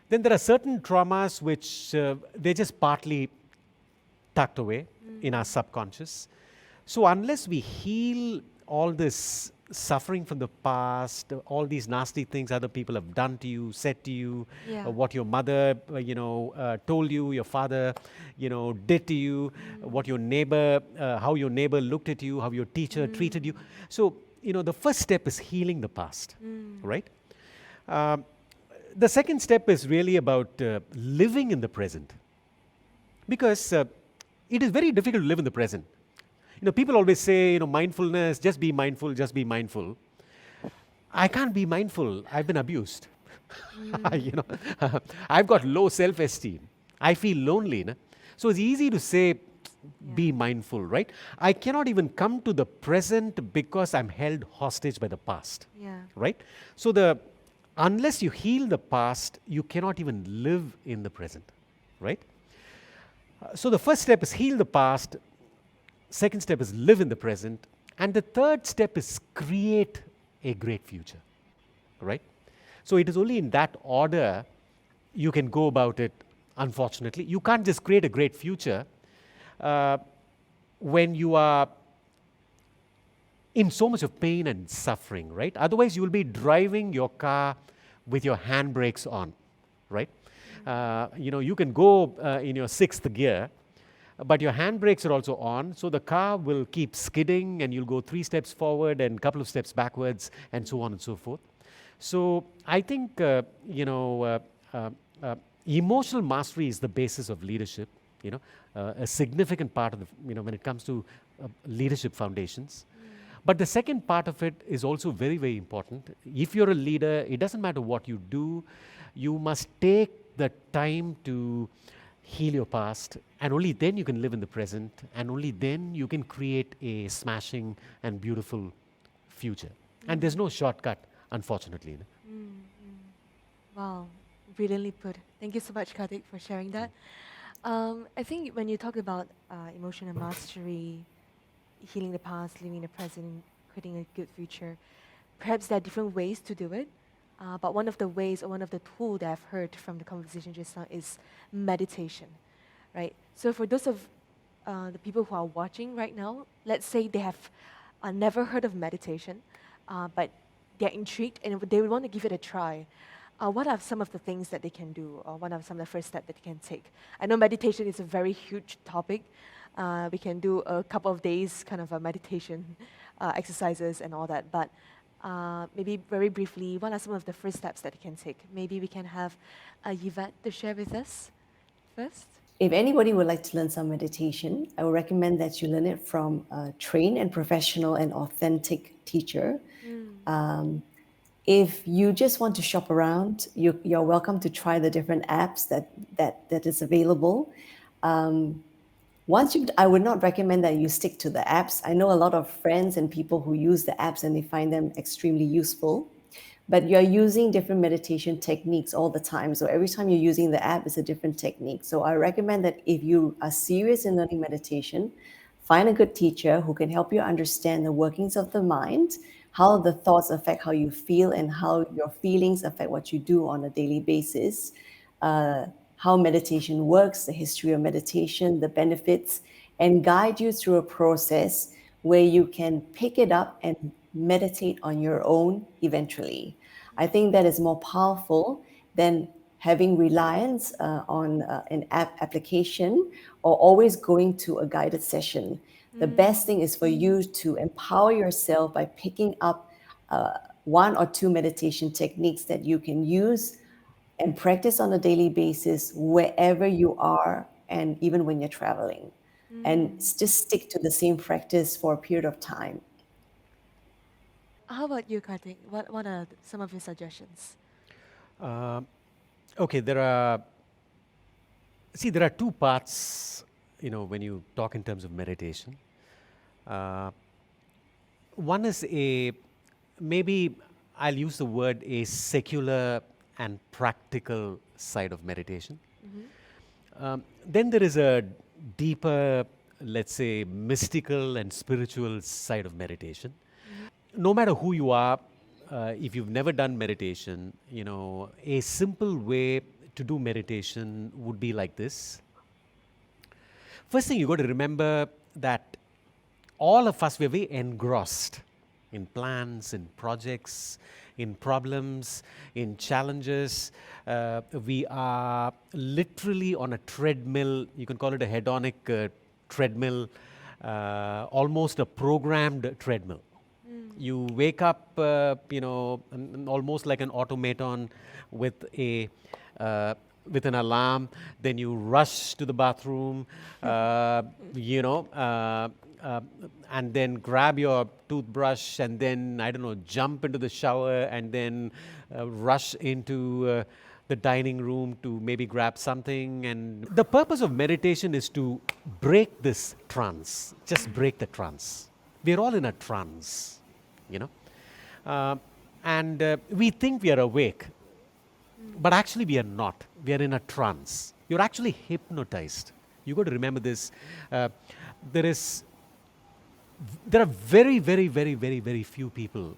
Then there are certain traumas which they're just partly tucked away in our subconscious. So unless we heal all this suffering from the past, all these nasty things other people have done to you, said to you, what your mother, you know, told you, your father, you know, did to you, what your neighbor, how your neighbor looked at you, how your teacher treated you. So, you know, the first step is healing the past, right? The second step is really about living in the present, because it is very difficult to live in the present. You know, people always say, you know, mindfulness, just be mindful, just be mindful. I can't be mindful. I've been abused. You know, I've got low self-esteem. I feel lonely. No? So it's easy to say, be mindful, right? I cannot even come to the present because I'm held hostage by the past, right? So unless you heal the past, you cannot even live in the present, right? So the first step is heal the past. Second step is live in the present. And the third step is create a great future, right? So it is only in that order you can go about it, unfortunately. You can't just create a great future when you are in so much of pain and suffering, right? Otherwise, you will be driving your car with your handbrakes on, right? You know, you can go in your sixth gear, but your handbrakes are also on, so the car will keep skidding and you'll go 3 steps forward and a couple of steps backwards and so on and so forth. So I think, you know, emotional mastery is the basis of leadership, you know, a significant part of the, you know, when it comes to leadership foundations. But the second part of it is also very, very important. If you're a leader, it doesn't matter what you do, you must take the time to heal your past, and only then you can live in the present, and only then you can create a smashing and beautiful future. And there's no shortcut, unfortunately. Wow, brilliantly put. Thank you so much, Karthik, for sharing that. I think when you talk about emotional mastery, healing the past, living in the present, creating a good future, perhaps there are different ways to do it. But one of the ways or one of the tools that I've heard from the conversation just now is meditation, right? So for those of the people who are watching right now, let's say they have never heard of meditation, but they're intrigued and they would want to give it a try. What are some of the things that they can do, or what are some of the first steps that they can take? I know meditation is a very huge topic. We can do a couple of days kind of a meditation exercises and all that, but maybe very briefly, what are some of the first steps that they can take? Maybe we can have Yvette to share with us first. If anybody would like to learn some meditation, I would recommend that you learn it from a trained and professional and authentic teacher. If you just want to shop around, you're welcome to try the different apps that is available. I would not recommend that you stick to the apps. I know a lot of friends and people who use the apps and they find them extremely useful, but you're using different meditation techniques all the time. So every time you're using the app, it's a different technique. So I recommend that if you are serious in learning meditation, find a good teacher who can help you understand the workings of the mind, how the thoughts affect how you feel, and how your feelings affect what you do on a daily basis. How meditation works, the history of meditation, the benefits, and guide you through a process where you can pick it up and meditate on your own eventually. I think that is more powerful than having reliance on an application or always going to a guided session. The best thing is for you to empower yourself by picking up one or two meditation techniques that you can use and practice on a daily basis wherever you are, and even when you're traveling. And just stick to the same practice for a period of time. How about you, Karthik? What are some of your suggestions? Okay, there are two parts, when you talk in terms of meditation. One is maybe I'll use the word a secular and practical side of meditation. Then there is a deeper, let's say, mystical and spiritual side of meditation. No matter who you are, if you've never done meditation, a simple way to do meditation would be like this. First thing you got to remember that all of us, we're very engrossed in plans, in projects, in problems, in challenges. We are literally on a treadmill. You can call it a hedonic treadmill, almost a programmed treadmill. You wake up, almost like an automaton with an alarm. Then you rush to the bathroom, and then grab your toothbrush, and then, jump into the shower, and then rush into the dining room to maybe grab something. And the purpose of meditation is to break this trance, just break the trance. We're all in a trance, and we think we are awake, but actually we are not. We are in a trance. You're actually hypnotized. You got to remember this. There are very, very, very, very, very few people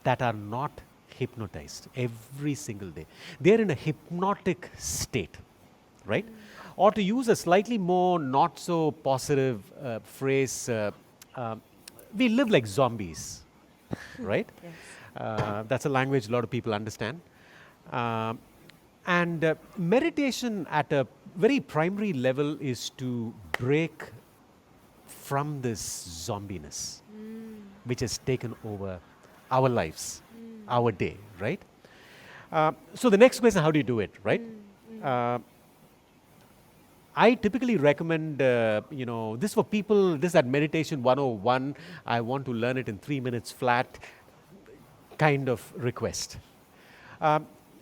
that are not hypnotized every single day. They're in a hypnotic state, right? Or to use a slightly more not so positive phrase, we live like zombies, right? Yes. That's a language a lot of people understand. And meditation at a very primary level is to break from this zombiness which has taken over our lives, our day, right? So the next question, how do you do it, right? I typically recommend, this for people, this at Meditation 101, I want to learn it in 3 minutes flat kind of request.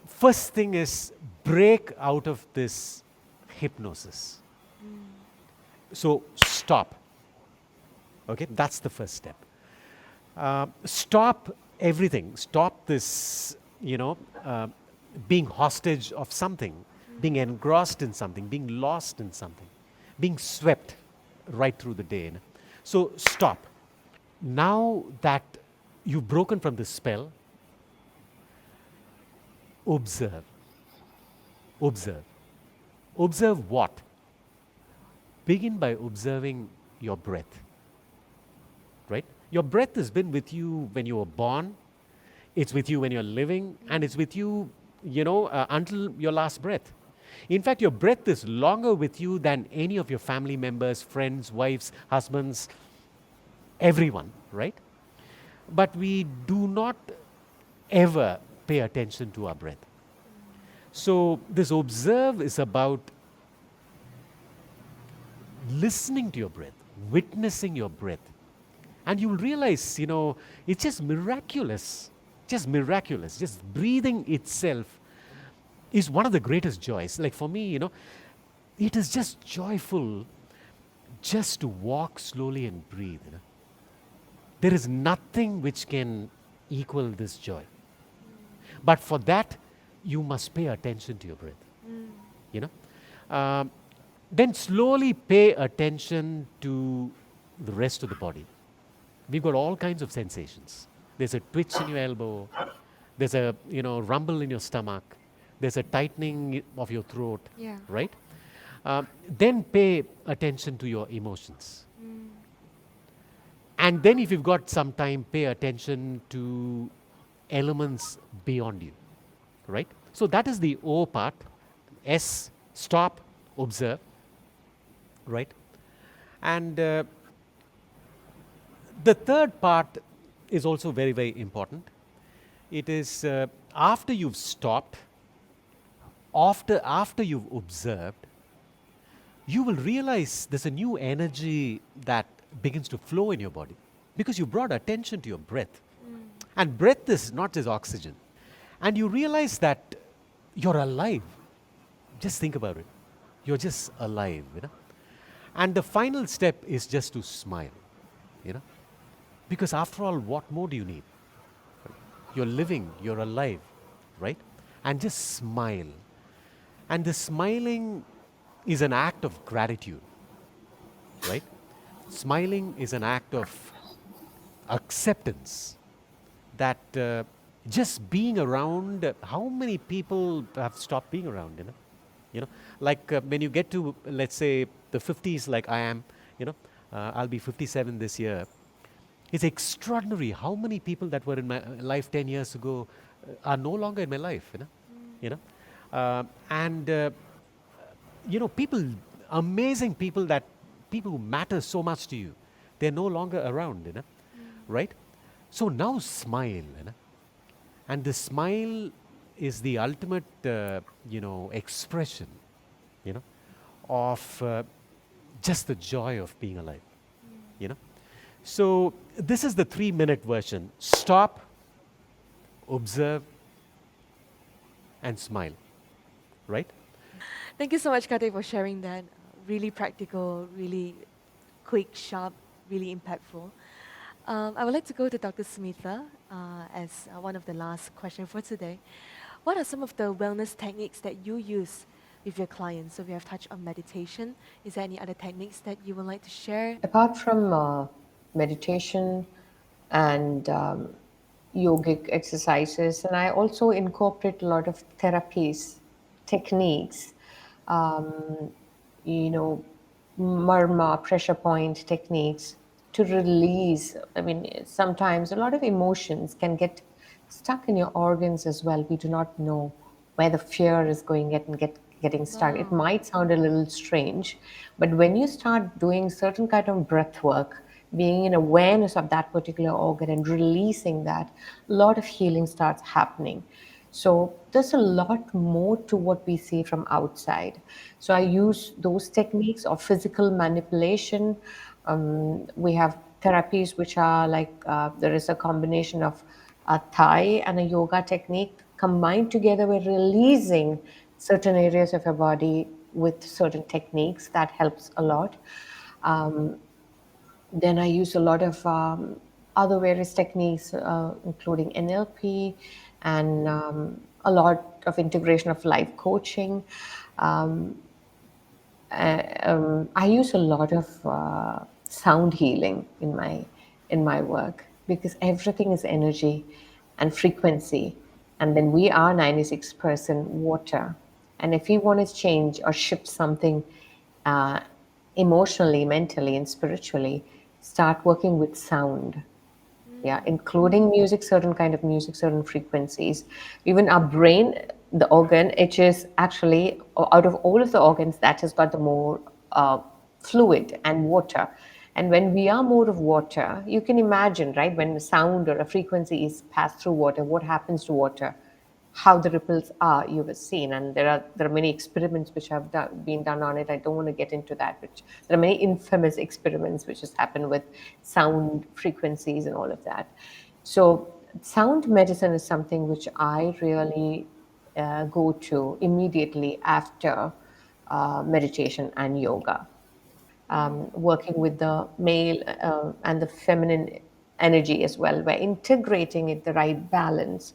First thing is break out of this hypnosis. So stop. Okay, that's the first step. Stop everything. Stop this, being hostage of something, being engrossed in something, being lost in something, being swept right through the day. So stop. Now that you've broken from this spell, observe. Observe. Observe what? Begin by observing your breath. Right? Your breath has been with you when you were born, it's with you when you're living, and it's with you, until your last breath. In fact, your breath is longer with you than any of your family members, friends, wives, husbands, everyone, right? But we do not ever pay attention to our breath. So this observe is about listening to your breath, witnessing your breath. And you will realize, it's just miraculous. Just miraculous. Just breathing itself is one of the greatest joys. Like for me, it is just joyful just to walk slowly and breathe. There is nothing which can equal this joy. But for that, you must pay attention to your breath. Then slowly pay attention to the rest of the body. We've got all kinds of sensations. There's a twitch in your elbow. There's a rumble in your stomach. There's a tightening of your throat. Yeah. Right? Then pay attention to your emotions. And then if you've got some time, pay attention to elements beyond you. Right? So that is the O part. S, stop, observe. Right? And the third part is also very, very important. It is after you've stopped, after you've observed, you will realize there's a new energy that begins to flow in your body because you brought attention to your breath. And breath is not just oxygen. And you realize that you're alive. Just think about it. You're just alive, And the final step is just to smile, Because after all, what more do you need? You're living, you're alive, right? And just smile. And the smiling is an act of gratitude, right? Smiling is an act of acceptance that just being around, how many people have stopped being around, Like when you get to, let's say, the 50s like I am, I'll be 57 this year. It's extraordinary how many people that were in my life 10 years ago are no longer in my life, people, amazing people who matter so much to you, they're no longer around, right? So now smile, and the smile is the ultimate, expression, of just the joy of being alive, So this is the 3-minute version. Stop, observe, and smile, right? Thank you so much, Karthik, for sharing that. Really practical, really quick, sharp, really impactful. I would like to go to Dr. Smitha as one of the last questions for today. What are some of the wellness techniques that you use with your clients? So we have touched on meditation. Is there any other techniques that you would like to share? Apart from meditation and yogic exercises, and I also incorporate a lot of therapies, techniques, marma, pressure point techniques to release. I mean, sometimes a lot of emotions can get stuck in your organs as well. We do not know where the fear is going and getting stuck. It might sound a little strange, but when you start doing certain kind of breath work, being in awareness of that particular organ and releasing that, a lot of healing starts happening. So there's a lot more to what we see from outside. So I use those techniques of physical manipulation. We have therapies which are like there is a combination of a Thai and a yoga technique combined together. We're releasing certain areas of your body with certain techniques that helps a lot. Then I use a lot of other various techniques, including NLP and a lot of integration of life coaching. I use a lot of sound healing in my work because everything is energy and frequency, and then we are 96% water. And if we want to change or shift something uh, emotionally, mentally, and spiritually, start working with sound. Yeah, including music, certain kind of music, certain frequencies. Even our brain, the organ, it is actually out of all of the organs that has got the more fluid and water. And when we are more of water, you can imagine, right, when the sound or a frequency is passed through water, what happens to water, how the ripples are, you have seen. And there are many experiments which have been done on it. I don't want to get into that, which there are many infamous experiments which has happened with sound frequencies and all of that. So sound medicine is something which I really go to immediately after meditation and yoga, working with the male and the feminine energy as well. We're integrating it the right balance.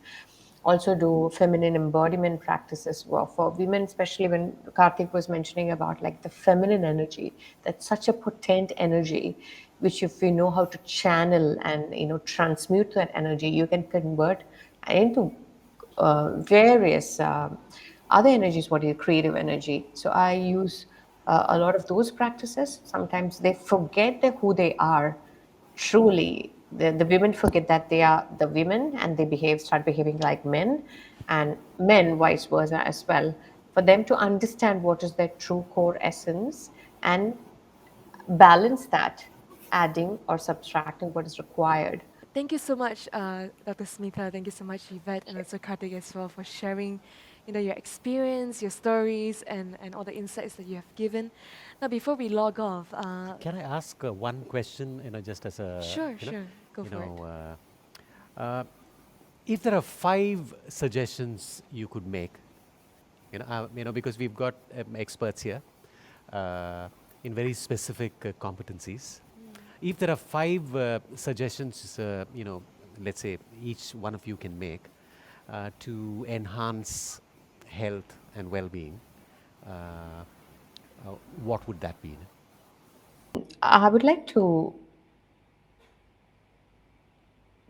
Also do feminine embodiment practices for women, especially when Karthik was mentioning about like the feminine energy. That's such a potent energy, which if you know how to channel and transmute that energy, you can convert into various other energies, what is creative energy. So I use a lot of those practices. Sometimes they forget who they are truly. The women forget that they are the women and they start behaving like men, and men vice versa as well. For them to understand what is their true core essence and balance that, adding or subtracting what is required. Thank you so much, Dr. Smitha. Thank you so much, Yvette, and also Karthik as well for sharing, your experience, your stories, and all the insights that you have given. Now, before we log off, Can I ask one question, just as a, sure, sure, go for it. if there are 5 suggestions you could make, because we've got experts here in very specific competencies. If there are 5 suggestions, let's say each one of you can make to enhance health and well-being, what would that be? I would like to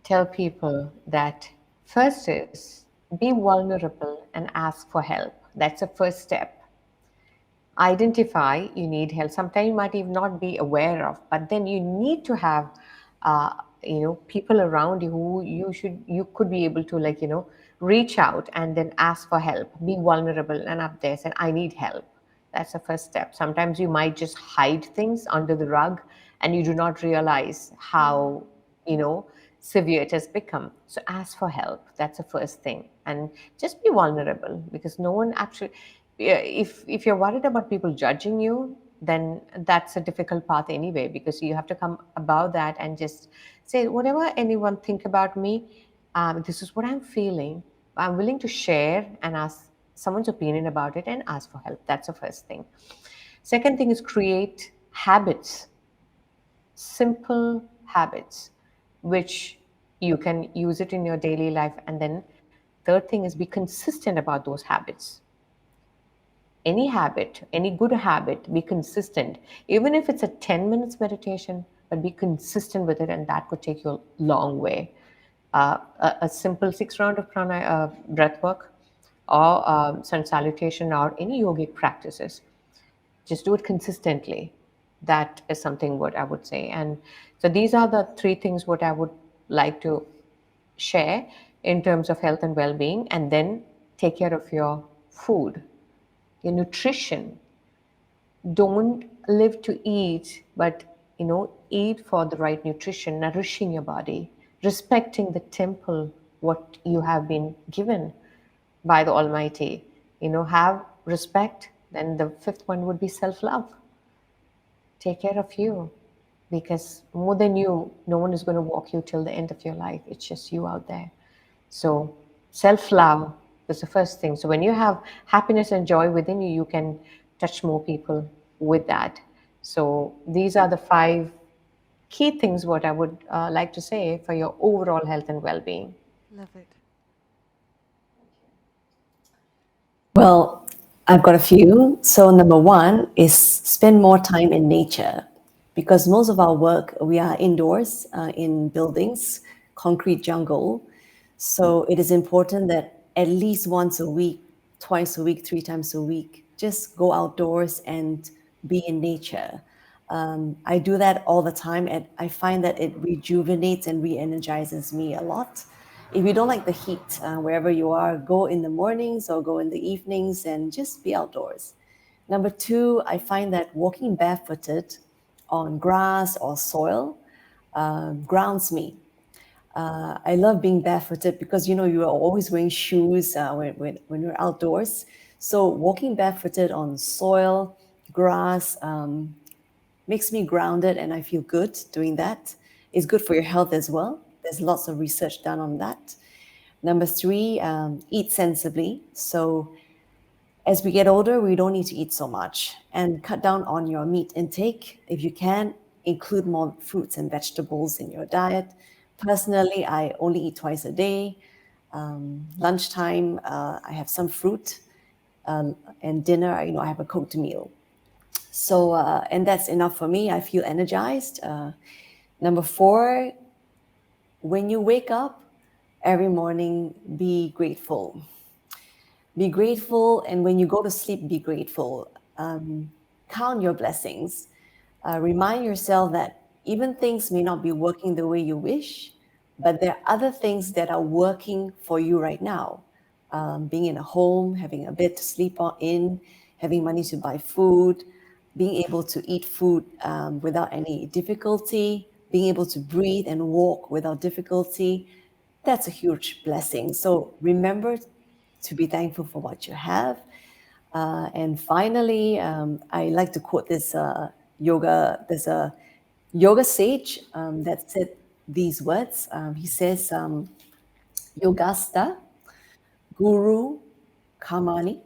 tell people that first is be vulnerable and ask for help. That's the first step. Identify you need help. Sometimes you might even not be aware of, but then you need to have people around you who you could be able to reach out and then ask for help. Be vulnerable and up there say, I need help. That's the first step. Sometimes you might just hide things under the rug and you do not realize how severe it has become. So ask for help. That's the first thing. And just be vulnerable, because no one actually, yeah, if you're worried about people judging you, then that's a difficult path anyway, because you have to come above that and just say, whatever anyone think about me, this is what I'm feeling. I'm willing to share and ask someone's opinion about it and ask for help. That's the first thing. Second thing is create habits, simple habits, which you can use it in your daily life. And then third thing is be consistent about those habits. Any habit, any good habit, be consistent. Even if it's a 10 minutes meditation, but be consistent with it, and that could take you a long way. A simple 6 round of breath work, or sun salutation, or any yogic practices. Just do it consistently. That is something what I would say. And so these are the 3 things what I would like to share in terms of health and well-being. And then take care of your food, your nutrition. Don't live to eat, but eat for the right nutrition, nourishing your body, respecting the temple what you have been given. by the Almighty. Have respect. Then the fifth one would be self-love. Take care of you, because more than you, no one is going to walk you till the end of your life. It's just you out there. So self-love is the first thing. So when you have happiness and joy within you, you can touch more people with that. So these are the 5 key things what I would like to say for your overall health and well-being. Love it. Well, I've got a few. So number one is spend more time in nature, because most of our work, we are indoors in buildings, concrete jungle. So it is important that at least once a week, twice a week, 3 times a week, just go outdoors and be in nature. I do that all the time, and I find that it rejuvenates and re-energizes me a lot. If you don't like the heat, wherever you are, go in the mornings or go in the evenings and just be outdoors. Number two, I find that walking barefooted on grass or soil grounds me. I love being barefooted because you are always wearing shoes when you're outdoors. So walking barefooted on soil, grass, makes me grounded, and I feel good doing that. It's good for your health as well. There's lots of research done on that. Number three, eat sensibly. So as we get older, we don't need to eat so much, and cut down on your meat intake. If you can, include more fruits and vegetables in your diet. Personally, I only eat twice a day. Lunchtime, I have some fruit, and dinner, I have a cooked meal. So, and that's enough for me. I feel energized. Number four, when you wake up every morning, be grateful. Be grateful, and when you go to sleep, be grateful. Count your blessings. Remind yourself that even things may not be working the way you wish, but there are other things that are working for you right now. Being in a home, having a bed to sleep in, having money to buy food, being able to eat food without any difficulty, being able to breathe and walk without difficulty, that's a huge blessing. So remember to be thankful for what you have. And finally, I like to quote this yoga. There's a yoga sage that said these words. He says, Yogasta Guru Kamani.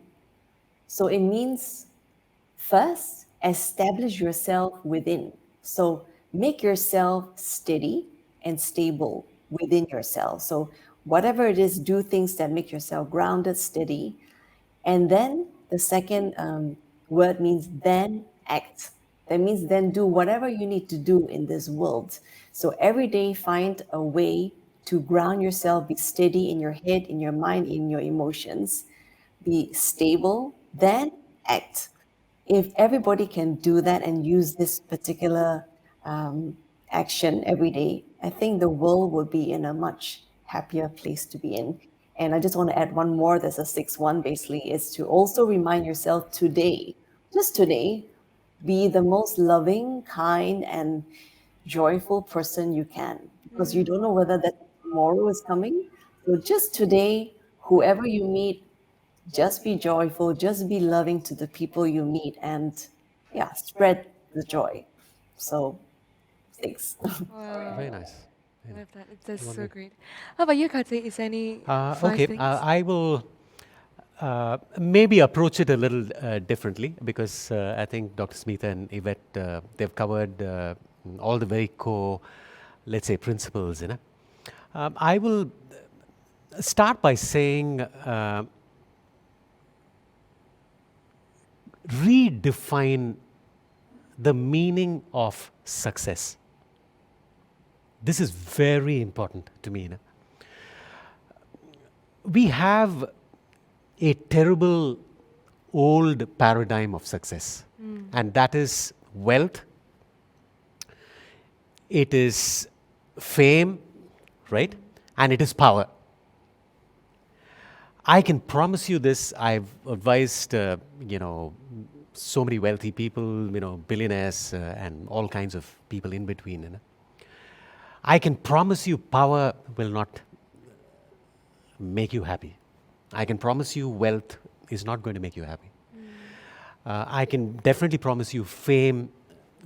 So it means, first, establish yourself within. So make yourself steady and stable within yourself. So whatever it is, do things that make yourself grounded, steady. And then the second word means then act. That means then do whatever you need to do in this world. So every day find a way to ground yourself, be steady in your head, in your mind, in your emotions, be stable, then act. If everybody can do that and use this particular action every day, I think the world would be in a much happier place to be in. And I just want to add one more. There's a sixth one, basically, is to also remind yourself today, just today, be the most loving, kind, and joyful person you can, because you don't know whether that tomorrow is coming. So just today, whoever you meet, just be joyful, just be loving to the people you meet, and yeah, spread the joy. So thanks. Wow. Very nice. I love that. That's so great. How about you, Karthik? Is there any five Okay, things? I will maybe approach it a little differently, because I think Dr. Smitha and Yvette, they've covered all the very core, let's say, principles. I will start by saying redefine the meaning of success. This is very important to me. We have a terrible old paradigm of success, and that is wealth, it is fame, right? And it is power. I can promise you this. I've advised, so many wealthy people, billionaires, and all kinds of people in between. I can promise you, power will not make you happy. I can promise you wealth is not going to make you happy. I can definitely promise you fame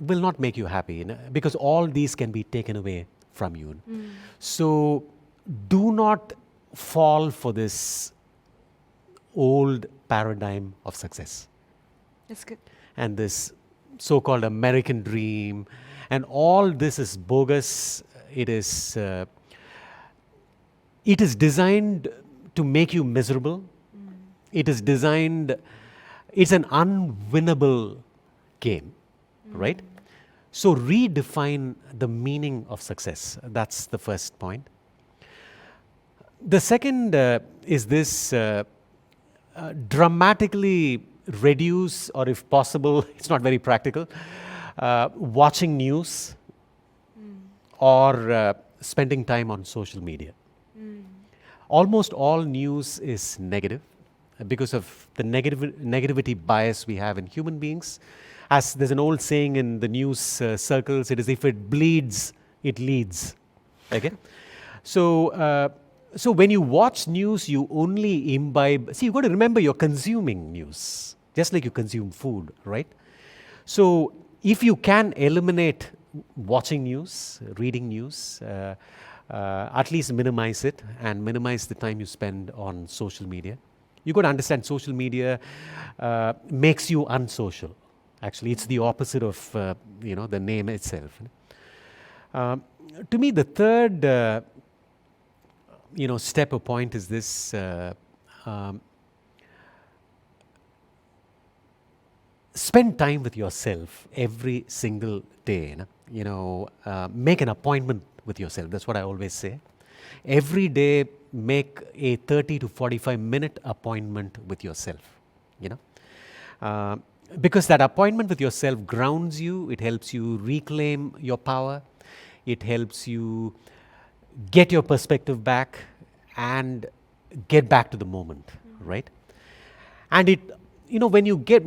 will not make you happy, because all these can be taken away from you. So do not fall for this old paradigm of success That's good. and this so-called American dream, and all this is bogus. It is designed to make you miserable. It is designed, it's an unwinnable game, right? So redefine the meaning of success. That's the first point. The second is this dramatically reduce, or if possible, it's not very practical, watching news or spending time on social media. Almost all news is negative because of the negativity bias we have in human beings. As there's an old saying in the news circles, it is, if it bleeds, it leads. Okay? So when you watch news, you only imbibe. See, you've got to remember you're consuming news, just like you consume food, right? So if you can eliminate watching news, reading news, at least minimize it and minimize the time you spend on social media. You've got to understand social media makes you unsocial. Actually, it's the opposite of the name itself. To me, the third step or point is this: spend time with yourself every single day. Make an appointment with yourself. That's what I always say. Every day, make a 30 to 45-minute appointment with yourself. Because that appointment with yourself grounds you. It helps you reclaim your power. It helps you get your perspective back and get back to the moment, right? And when you keep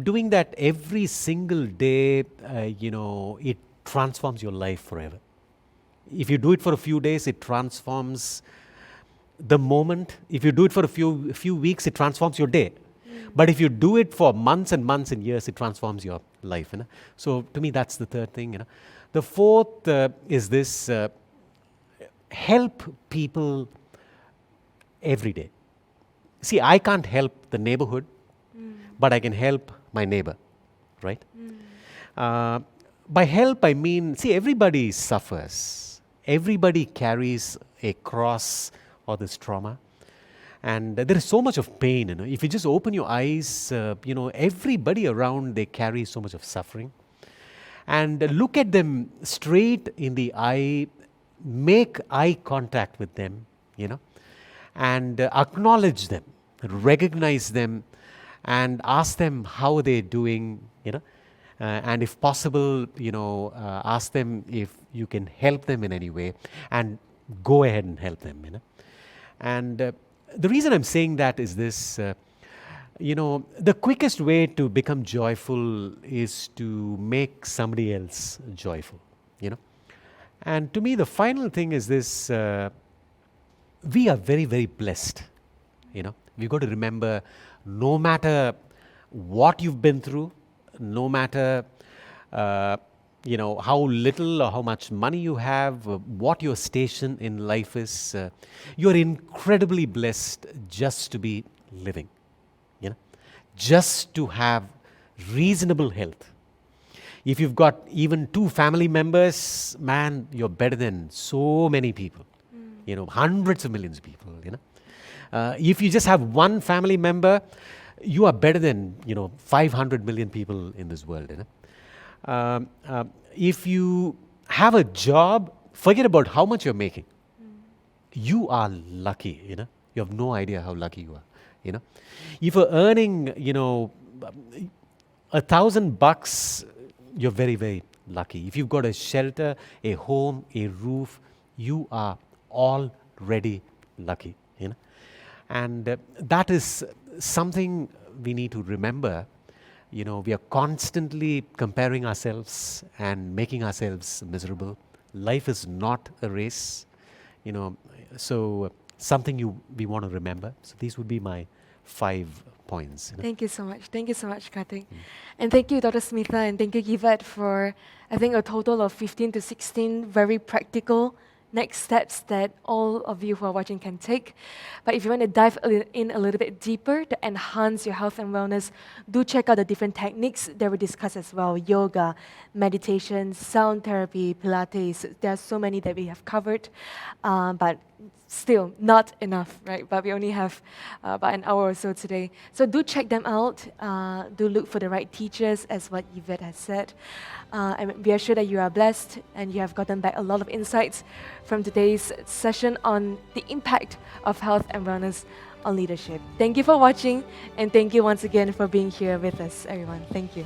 doing that every single day, it transforms your life forever. If you do it for a few days, it transforms the moment. If you do it for a few weeks, it transforms your day. But if you do it for months and months and years, it transforms your life. So to me, that's the third thing. The fourth is this: help people every day. See, I can't help the neighborhood, but I can help my neighbor, right? By help, I mean, see, everybody suffers. Everybody carries a cross or this trauma. And there is so much of pain. If you just open your eyes, everybody around, they carry so much of suffering. And look at them straight in the eye, make eye contact with them, and acknowledge them, recognize them, and ask them how they're doing, and if possible, ask them if you can help them in any way, and go ahead and help them, And the reason I'm saying that is this: the quickest way to become joyful is to make somebody else joyful, And to me, the final thing is this: we are very, very blessed. We've got to remember, no matter what you've been through, no matter how little or how much money you have, what your station in life is, you're incredibly blessed just to be living, just to have reasonable health. If you've got even 2 family members, man, you're better than so many people, hundreds of millions of people, If you just have 1 family member, you are better than, 500 million people in this world, If you have a job, forget about how much you're making. You are lucky, You have no idea how lucky you are, If you're earning, $1,000, you're very, very lucky. If you've got a shelter, a home, a roof, you are already lucky, And that is something we need to remember. We are constantly comparing ourselves and making ourselves miserable. Life is not a race, So something we want to remember. So these would be my 5 points. Thank you so much. Thank you so much, Karthik. And thank you, Dr. Smitha, and thank you, Yvette, for, I think, a total of 15 to 16 very practical next steps that all of you who are watching can take. But if you want to dive in a little bit deeper to enhance your health and wellness, do check out the different techniques that we discussed as well: yoga, meditation, sound therapy, Pilates. There are so many that we have covered, but still not enough, right? But we only have about an hour or so today. So do check them out. Do look for the right teachers, as what Yvette has said. And we are sure that you are blessed and you have gotten back a lot of insights from today's session on the impact of health and wellness on leadership. Thank you for watching, and thank you once again for being here with us, everyone. Thank you.